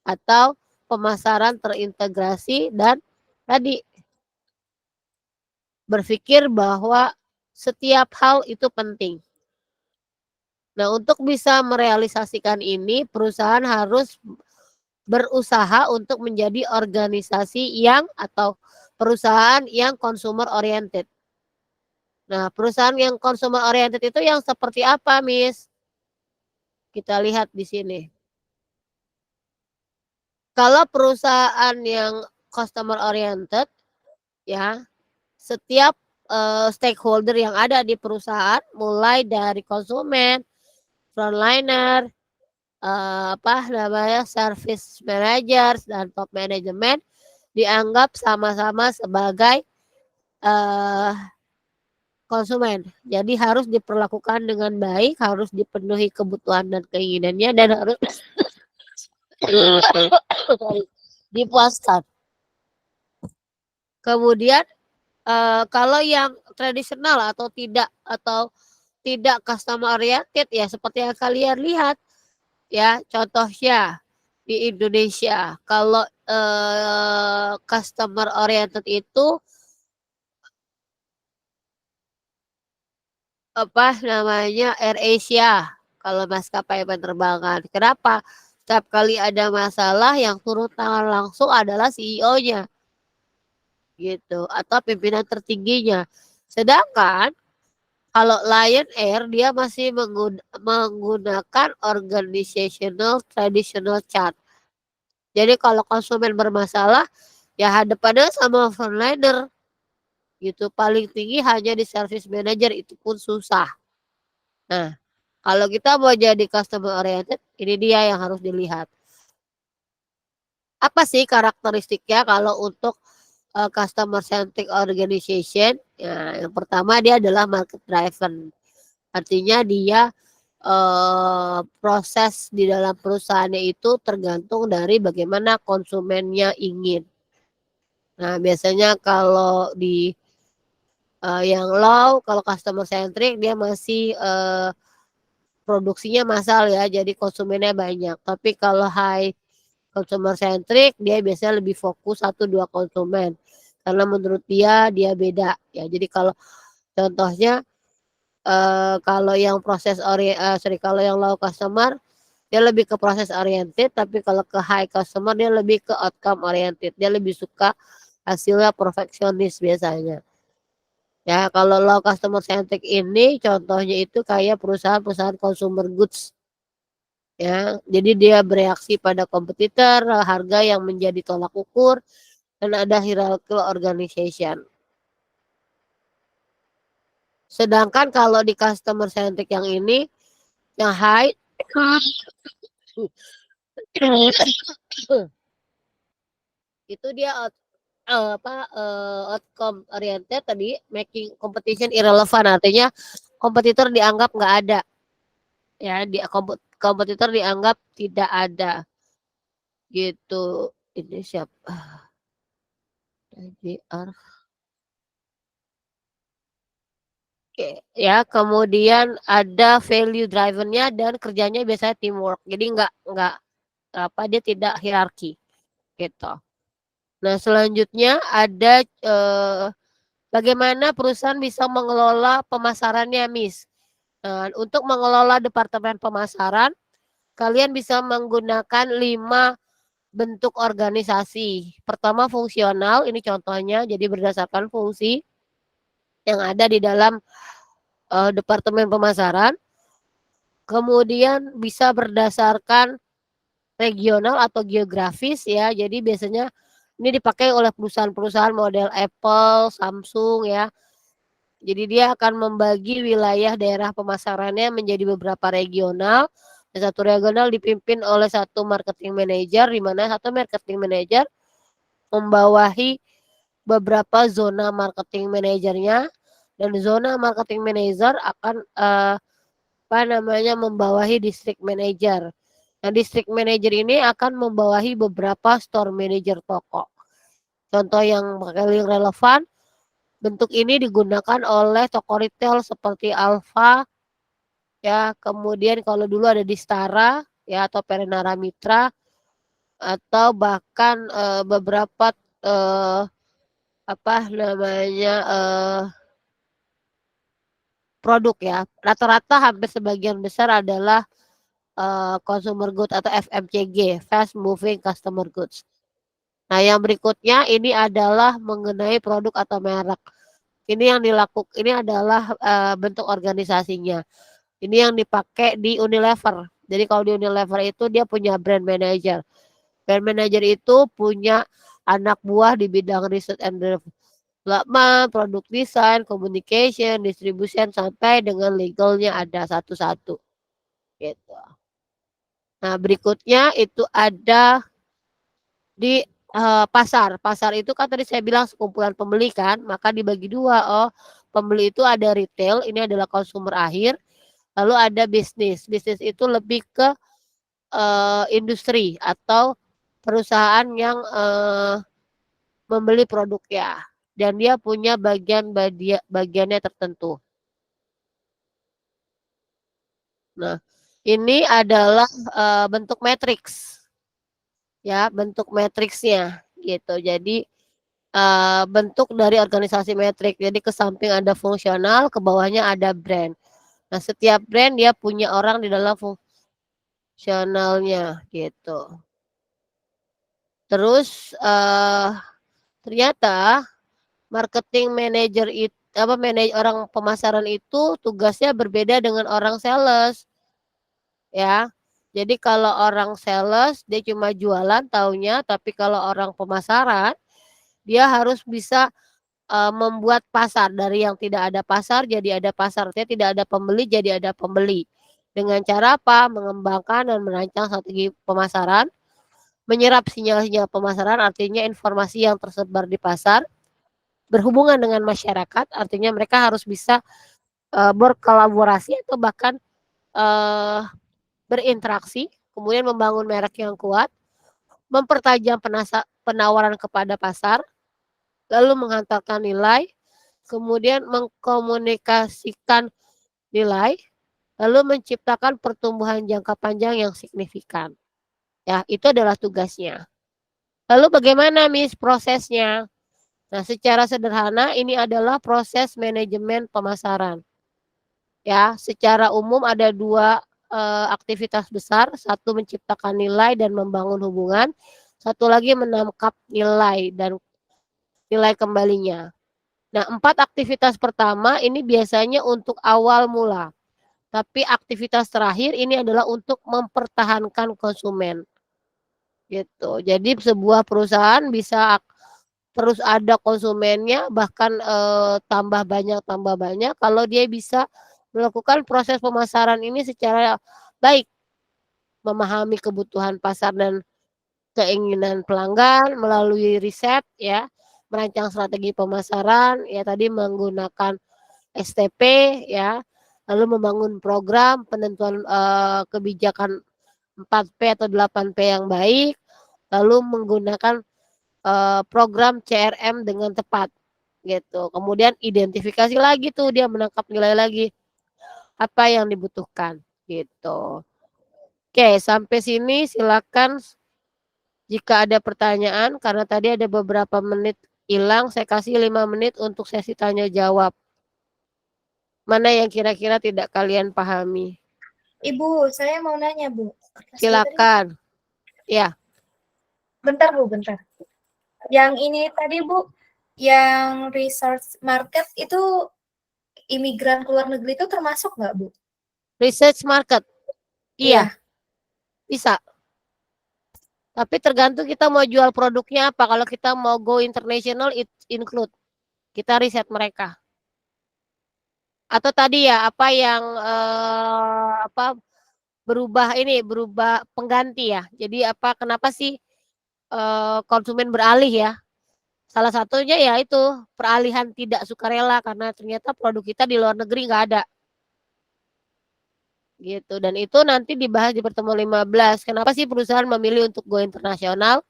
atau pemasaran terintegrasi dan tadi berpikir bahwa setiap hal itu penting. Nah, untuk bisa merealisasikan ini, perusahaan harus berusaha untuk menjadi organisasi yang atau perusahaan yang consumer oriented. Nah, perusahaan yang consumer oriented itu yang seperti apa, Miss? Kita lihat di sini. Kalau perusahaan yang customer oriented, ya, setiap stakeholder yang ada di perusahaan, mulai dari konsumen, frontliner, service managers dan top management dianggap sama-sama sebagai konsumen. Jadi harus diperlakukan dengan baik, harus dipenuhi kebutuhan dan keinginannya dan harus dipuaskan. Kemudian kalau yang tradisional atau tidak customer oriented ya seperti yang kalian lihat ya, contohnya di Indonesia kalau customer oriented itu apa namanya AirAsia kalau maskapai penerbangan. Kenapa? Setiap kali ada masalah yang turun tangan langsung adalah CEO-nya gitu atau pimpinan tertingginya. Sedangkan kalau Lion Air dia masih menggunakan organizational traditional chart. Jadi kalau konsumen bermasalah ya hadapannya sama frontliner gitu. Paling tinggi hanya di service manager, itu pun susah. Nah, kalau kita mau jadi customer oriented, ini dia yang harus dilihat. Apa sih karakteristiknya kalau untuk customer centric organization? Ya, yang pertama dia adalah market driven. Artinya dia proses di dalam perusahaannya itu tergantung dari bagaimana konsumennya ingin. Nah, biasanya kalau di yang low, kalau customer centric dia masih produksinya massal ya, jadi konsumennya banyak. Tapi kalau high consumer centric dia biasanya lebih fokus 1-2 konsumen karena menurut dia beda ya. Jadi kalau contohnya kalau yang kalau yang low customer dia lebih ke proses oriented, tapi kalau ke high customer dia lebih ke outcome oriented. Dia lebih suka hasilnya perfeksionis biasanya. Ya, kalau low customer centric ini contohnya itu kayak perusahaan-perusahaan consumer goods. Ya, jadi dia bereaksi pada kompetitor, harga yang menjadi tolak ukur, dan ada hierarchical organization. Sedangkan kalau di customer centric yang ini, yang high, itu dia outcome oriented tadi, making competition irrelevant, artinya kompetitor dianggap nggak ada. Ya, kompetitor dianggap tidak ada gitu. Ini siapa? JR. Oke, ya kemudian ada value drivennya dan kerjanya biasanya teamwork. Jadi nggak dia tidak hierarki gitu. Nah, selanjutnya ada bagaimana perusahaan bisa mengelola pemasarannya, Miss. Nah, untuk mengelola departemen pemasaran, kalian bisa menggunakan 5 bentuk organisasi. Pertama fungsional, ini contohnya, jadi berdasarkan fungsi yang ada di dalam departemen pemasaran. Kemudian bisa berdasarkan regional atau geografis ya. Jadi biasanya ini dipakai oleh perusahaan-perusahaan model Apple, Samsung ya. Jadi dia akan membagi wilayah daerah pemasarannya menjadi beberapa regional. Dan satu regional dipimpin oleh satu marketing manager, di mana satu marketing manager membawahi beberapa zona marketing manajernya, dan zona marketing manager akan membawahi district manager. Nah, district manager ini akan membawahi beberapa store manager toko. Contoh yang paling relevan, bentuk ini digunakan oleh toko retail seperti Alfa, ya. Kemudian kalau dulu ada di Stara, ya, atau Perenara Mitra, atau bahkan beberapa produk ya. Rata-rata hampir sebagian besar adalah consumer goods atau FMCG, fast moving customer goods. Nah, yang berikutnya ini adalah mengenai produk atau merek. Ini yang ini adalah bentuk organisasinya. Ini yang dipakai di Unilever. Jadi kalau di Unilever itu dia punya brand manager. Brand manager itu punya anak buah di bidang research and development, product design, communication, distribution, sampai dengan legalnya ada satu-satu. Gitu. Nah, berikutnya itu ada di pasar. Pasar itu kan tadi saya bilang sekumpulan pembeli kan, maka dibagi dua. Oh, pembeli itu ada retail, ini adalah konsumer akhir. Lalu ada bisnis. Bisnis itu lebih ke industri atau perusahaan yang membeli produknya, dan dia punya bagiannya tertentu. Nah, ini adalah bentuk matriks. Ya, bentuk matriksnya gitu. Jadi bentuk dari organisasi matriks. Jadi ke samping ada fungsional, ke bawahnya ada brand. Nah, setiap brand dia punya orang di dalam fungsionalnya gitu. Terus ternyata marketing manager itu orang pemasaran itu tugasnya berbeda dengan orang sales. Ya. Jadi kalau orang sales dia cuma jualan taunya, tapi kalau orang pemasaran dia harus bisa membuat pasar dari yang tidak ada pasar jadi ada pasar, tidak ada pembeli jadi ada pembeli. Dengan cara apa? Mengembangkan dan merancang strategi pemasaran, menyerap sinyal-sinyal pemasaran, artinya informasi yang tersebar di pasar, berhubungan dengan masyarakat, artinya mereka harus bisa berkolaborasi atau bahkan berinteraksi, kemudian membangun merek yang kuat, mempertajam penawaran kepada pasar, lalu menghantarkan nilai, kemudian mengkomunikasikan nilai, lalu menciptakan pertumbuhan jangka panjang yang signifikan. Ya, itu adalah tugasnya. Lalu bagaimana Miss prosesnya? Nah, secara sederhana ini adalah proses manajemen pemasaran. Ya, secara umum ada dua aktivitas besar, satu menciptakan nilai dan membangun hubungan, satu lagi menangkap nilai dan nilai kembalinya. Nah, 4 aktivitas pertama ini biasanya untuk awal mula. Tapi aktivitas terakhir ini adalah untuk mempertahankan konsumen. Gitu. Jadi sebuah perusahaan bisa terus ada konsumennya bahkan tambah banyak kalau dia bisa melakukan proses pemasaran ini secara baik, memahami kebutuhan pasar dan keinginan pelanggan melalui riset ya, merancang strategi pemasaran ya tadi menggunakan STP ya, lalu membangun program penentuan kebijakan 4P atau 8P yang baik, lalu menggunakan program CRM dengan tepat gitu. Kemudian identifikasi lagi tuh dia menangkap nilai lagi apa yang dibutuhkan gitu. Oke, sampai sini silakan jika ada pertanyaan karena tadi ada beberapa menit hilang, saya kasih 5 menit untuk sesi tanya jawab. Mana yang kira-kira tidak kalian pahami? Ibu, saya mau nanya, Bu. Silakan. Ya. Bentar, Bu, bentar. Yang ini tadi, Bu, yang research market itu imigran keluar negeri itu termasuk nggak, Bu? Research market. Iya. Iya. Bisa. Tapi tergantung kita mau jual produknya apa. Kalau kita mau go international, it include. Kita riset mereka. Atau tadi ya, apa yang berubah pengganti ya. Jadi kenapa sih konsumen beralih ya? Salah satunya ya itu peralihan tidak sukarela karena ternyata produk kita di luar negeri nggak ada. Gitu. Dan itu nanti dibahas di pertemuan 15. Kenapa sih perusahaan memilih untuk go internasional?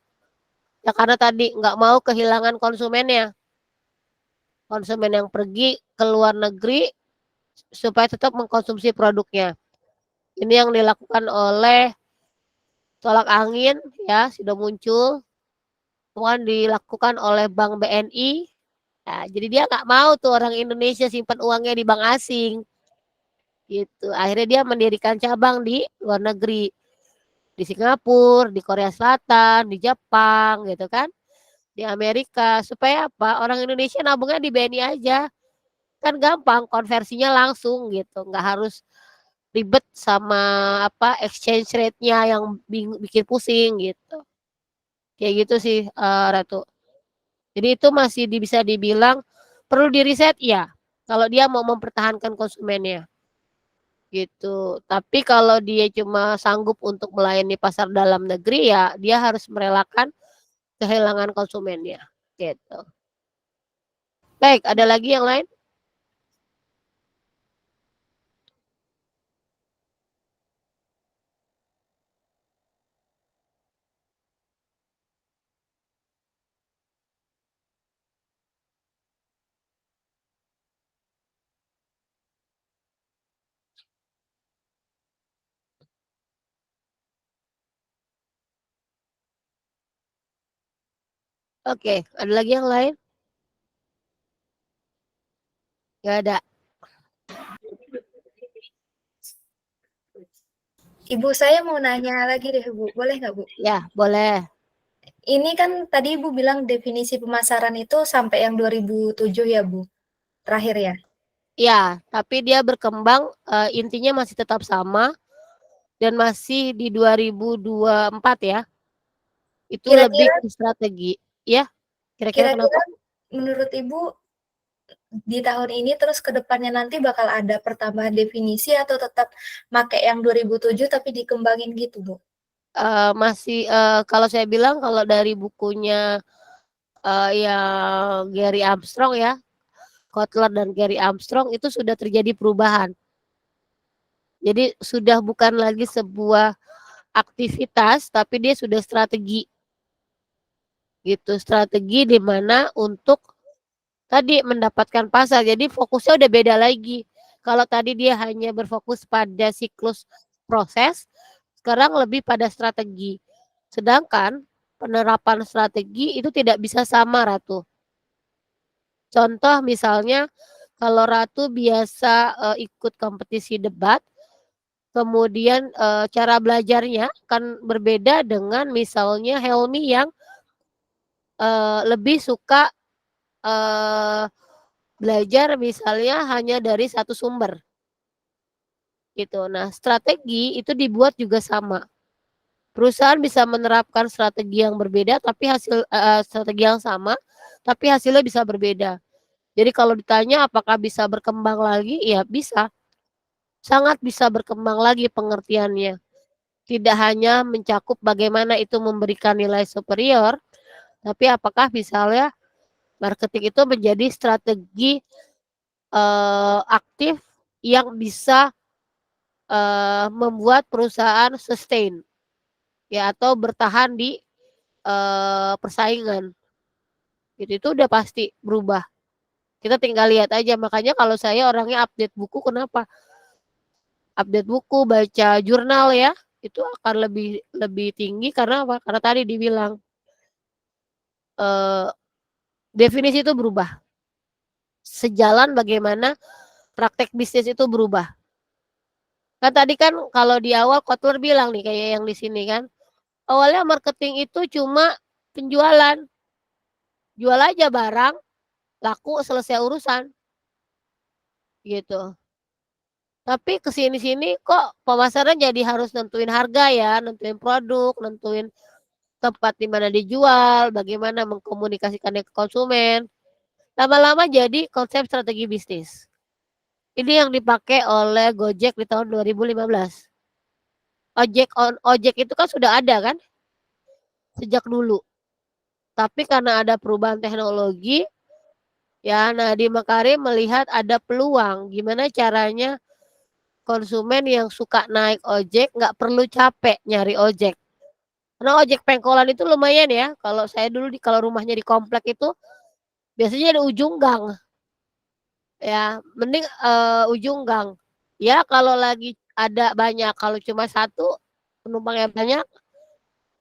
Ya karena tadi nggak mau kehilangan konsumennya. Konsumen yang pergi ke luar negeri supaya tetap mengkonsumsi produknya. Ini yang dilakukan oleh Tolak Angin ya, sudah muncul. Kemudian dilakukan oleh Bank BNI. Nah, jadi dia nggak mau tuh orang Indonesia simpan uangnya di bank asing. Gitu. Akhirnya dia mendirikan cabang di luar negeri. Di Singapura, di Korea Selatan, di Jepang gitu kan. Di Amerika supaya apa? Orang Indonesia nabungnya di BNI aja. Kan gampang konversinya langsung gitu. Nggak harus ribet sama exchange rate-nya yang bikin pusing gitu. Kayak gitu sih Ratu. Jadi itu masih bisa dibilang perlu diriset ya. Kalau dia mau mempertahankan konsumennya. Gitu. Tapi kalau dia cuma sanggup untuk melayani pasar dalam negeri ya dia harus merelakan kehilangan konsumennya. Gitu. Baik, ada lagi yang lain? Oke, ada lagi yang lain? Gak ada. Ibu saya mau nanya lagi deh Bu, boleh nggak Bu? Ya, boleh. Ini kan tadi Ibu bilang definisi pemasaran itu sampai yang 2007 ya Bu, terakhir ya? Ya, tapi dia berkembang, intinya masih tetap sama dan masih di 2024 ya. Itu lebih Kira-kira ke strategi. Ya, kira-kira kenapa? kira-kira menurut Ibu di tahun ini terus ke depannya nanti bakal ada pertambahan definisi atau tetap pakai yang 2007 tapi dikembangin gitu Bu? Masih, kalau saya bilang kalau dari bukunya, yang Gary Armstrong ya, Kotler dan Gary Armstrong itu sudah terjadi perubahan. Jadi sudah bukan lagi sebuah aktivitas, tapi dia sudah strategi. Gitu, strategi di mana untuk tadi mendapatkan pasar. Jadi fokusnya udah beda lagi. Kalau tadi dia hanya berfokus pada siklus proses, sekarang lebih pada strategi. Sedangkan penerapan strategi itu tidak bisa sama, Ratu. Contoh misalnya kalau Ratu biasa ikut kompetisi debat, kemudian cara belajarnya akan berbeda dengan misalnya Helmi yang lebih suka belajar misalnya hanya dari satu sumber. Gitu. Nah, strategi itu dibuat juga sama. Perusahaan bisa menerapkan strategi yang berbeda tapi strategi yang sama tapi hasilnya bisa berbeda. Jadi kalau ditanya apakah bisa berkembang lagi? Ya bisa. Sangat bisa berkembang lagi pengertiannya. Tidak hanya mencakup bagaimana itu memberikan nilai superior, tapi apakah misalnya marketing itu menjadi strategi aktif yang bisa membuat perusahaan sustain ya atau bertahan di persaingan. Itu udah pasti berubah. Kita tinggal lihat aja. Makanya kalau saya orangnya update buku, kenapa? Update buku, baca jurnal ya, itu akan lebih tinggi karena apa? Karena tadi dibilang definisi itu berubah. Sejalan bagaimana praktek bisnis itu berubah. Kan tadi kan kalau di awal Kotler bilang nih kayak yang di sini kan, awalnya marketing itu cuma penjualan. Jual aja barang, laku selesai urusan. Gitu. Tapi kesini-sini kok pemasaran jadi harus nentuin harga ya, nentuin produk, nentuin tempat di mana dijual, bagaimana mengkomunikasikannya ke konsumen. Lama-lama jadi konsep strategi bisnis. Ini yang dipakai oleh Gojek di tahun 2015. Ojek itu kan sudah ada kan sejak dulu. Tapi karena ada perubahan teknologi, ya Nadiem Makarim melihat ada peluang gimana caranya konsumen yang suka naik ojek nggak perlu capek nyari ojek. Karena ojek pengkolan itu lumayan ya. Kalau saya dulu kalau rumahnya di komplek itu biasanya di ujung gang. Ya, mending ujung gang. Ya kalau lagi ada banyak, kalau cuma satu penumpang yang banyak,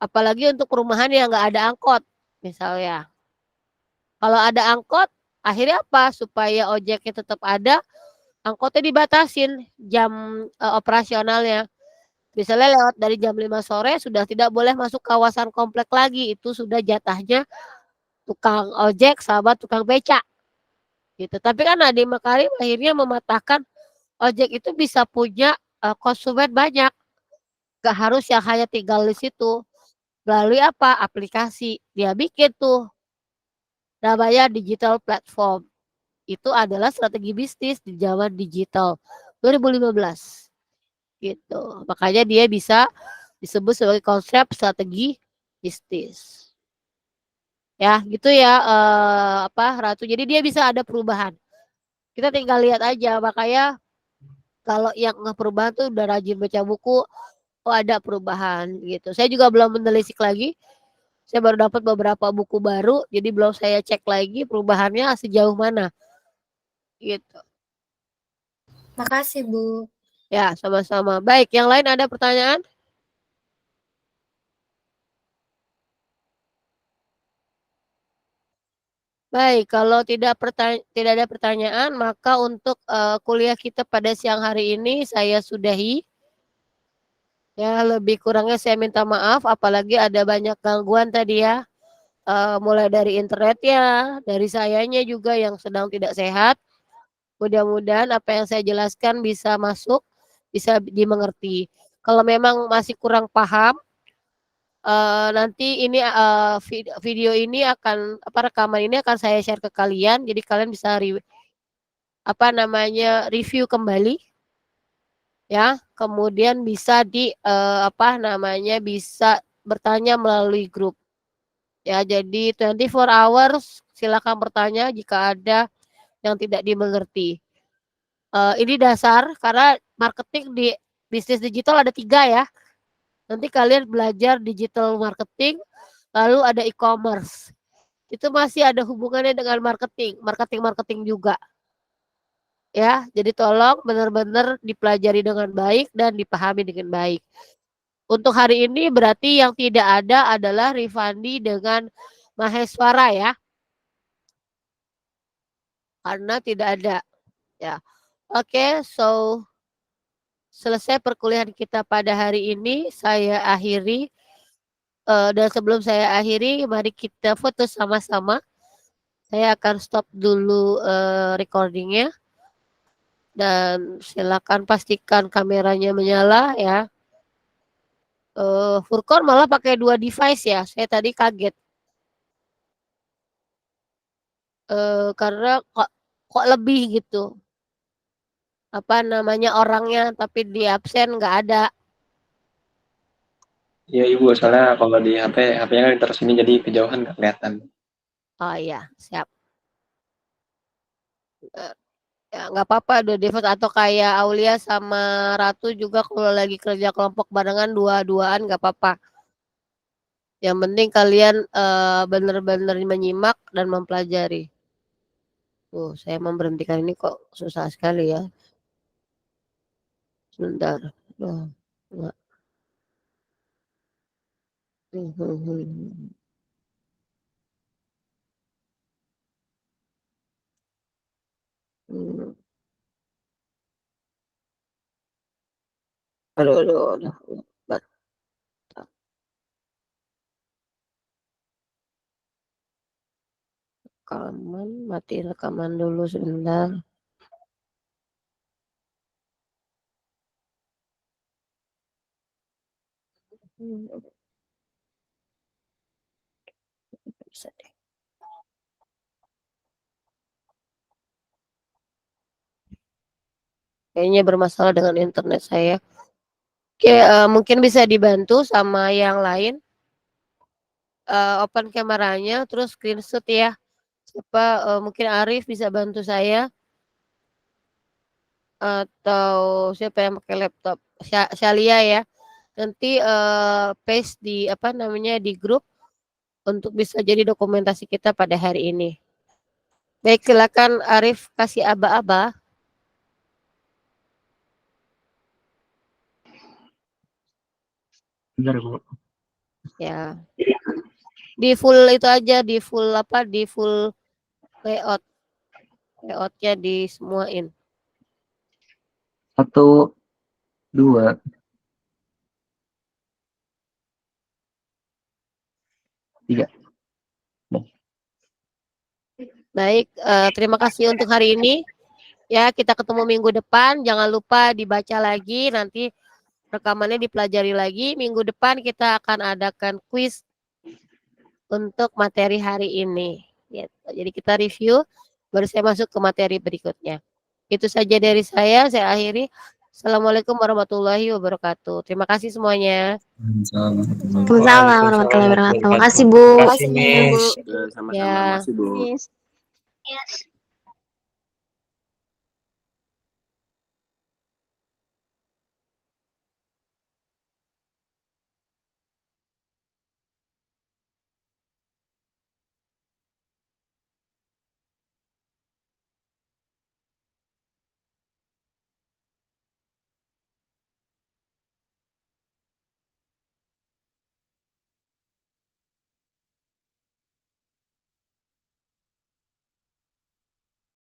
apalagi untuk perumahan yang nggak ada angkot misalnya. Kalau ada angkot, akhirnya apa? Supaya ojeknya tetap ada, angkotnya dibatasin jam operasionalnya. Misalnya lewat dari jam 5 sore sudah tidak boleh masuk kawasan komplek lagi. Itu sudah jatahnya tukang ojek, sahabat tukang becak. Gitu. Tapi kan Nadiem Makarim akhirnya mematahkan ojek itu bisa punya konsumen banyak. Gak harus yang hanya tinggal di situ. Melalui apa? Aplikasi. Dia bikin tuh namanya digital platform. Itu adalah strategi bisnis di zaman digital 2015. Gitu. Makanya dia bisa disebut sebagai konsep strategi bisnis. Ya, gitu ya Ratu. Jadi dia bisa ada perubahan. Kita tinggal lihat aja. Makanya kalau yang perubahan tuh udah rajin baca buku, oh ada perubahan gitu. Saya juga belum menelisik lagi. Saya baru dapat beberapa buku baru, jadi belum saya cek lagi perubahannya sejauh mana. Gitu. Makasih Bu. Ya, sama-sama. Baik, yang lain ada pertanyaan? Baik, kalau tidak ada pertanyaan, maka untuk kuliah kita pada siang hari ini saya sudahi. Ya, lebih kurangnya saya minta maaf, apalagi ada banyak gangguan tadi ya. Mulai dari internetnya, dari sayanya juga yang sedang tidak sehat. Mudah-mudahan apa yang saya jelaskan bisa masuk, bisa dimengerti. Kalau memang masih kurang paham, nanti ini video ini akan rekaman ini akan saya share ke kalian, jadi kalian bisa review kembali ya, kemudian bisa bisa bertanya melalui grup ya. Jadi 24 hours silakan bertanya jika ada yang tidak dimengerti. Ini dasar karena marketing di bisnis digital ada 3 ya. Nanti kalian belajar digital marketing, lalu ada e-commerce. Itu masih ada hubungannya dengan marketing juga. Ya, jadi tolong benar-benar dipelajari dengan baik dan dipahami dengan baik. Untuk hari ini berarti yang tidak ada adalah Rifandi dengan Maheswara ya. Karena tidak ada. Ya. Oke, so selesai perkuliahan kita pada hari ini. Saya akhiri. Dan sebelum saya akhiri, mari kita foto sama-sama. Saya akan stop dulu recordingnya. Dan silakan pastikan kameranya menyala ya. Furkon malah pakai 2 device ya. Saya tadi kaget. Karena kok lebih gitu. Orangnya tapi di absen nggak ada. Iya Ibu, soalnya kalau di HP-nya kan terus ini jadi kejauhan nggak kelihatan. Oh iya, siap. Ya nggak apa-apa, 2 device atau kayak Aulia sama Ratu juga kalau lagi kerja kelompok barengan 2-2an nggak apa-apa. Yang penting kalian benar-benar menyimak dan mempelajari. Saya memberhentikan ini kok susah sekali ya. Sebentar. Enggak. Aduh. Rekaman, mati rekaman dulu sebentar. Bisa deh. Kayaknya bermasalah dengan internet saya. Oke, mungkin bisa dibantu sama yang lain. Open kameranya, terus screenshot ya. Mungkin Arif bisa bantu saya. Atau siapa yang pakai laptop? Shalia ya. Nanti paste di grup untuk bisa jadi dokumentasi kita pada hari ini. Baik, silakan Arif kasih aba-aba. Benar, Bu. Ya. Di full itu aja, di full layout. Layoutnya disemuain. 1, 2. Tiga. Baik, terima kasih untuk hari ini. Ya, kita ketemu minggu depan. Jangan lupa dibaca lagi, nanti rekamannya dipelajari lagi. Minggu depan kita akan adakan kuis untuk materi hari ini. Gitu. Jadi kita review, baru saya masuk ke materi berikutnya. Itu saja dari saya akhiri. Assalamualaikum warahmatullahi wabarakatuh. Terima kasih semuanya. Waalaikumsalam warahmatullahi wabarakatuh. Terima kasih, Bu. Terima kasih, Miss. Sama-sama, Ya. makasih Bu. Yes.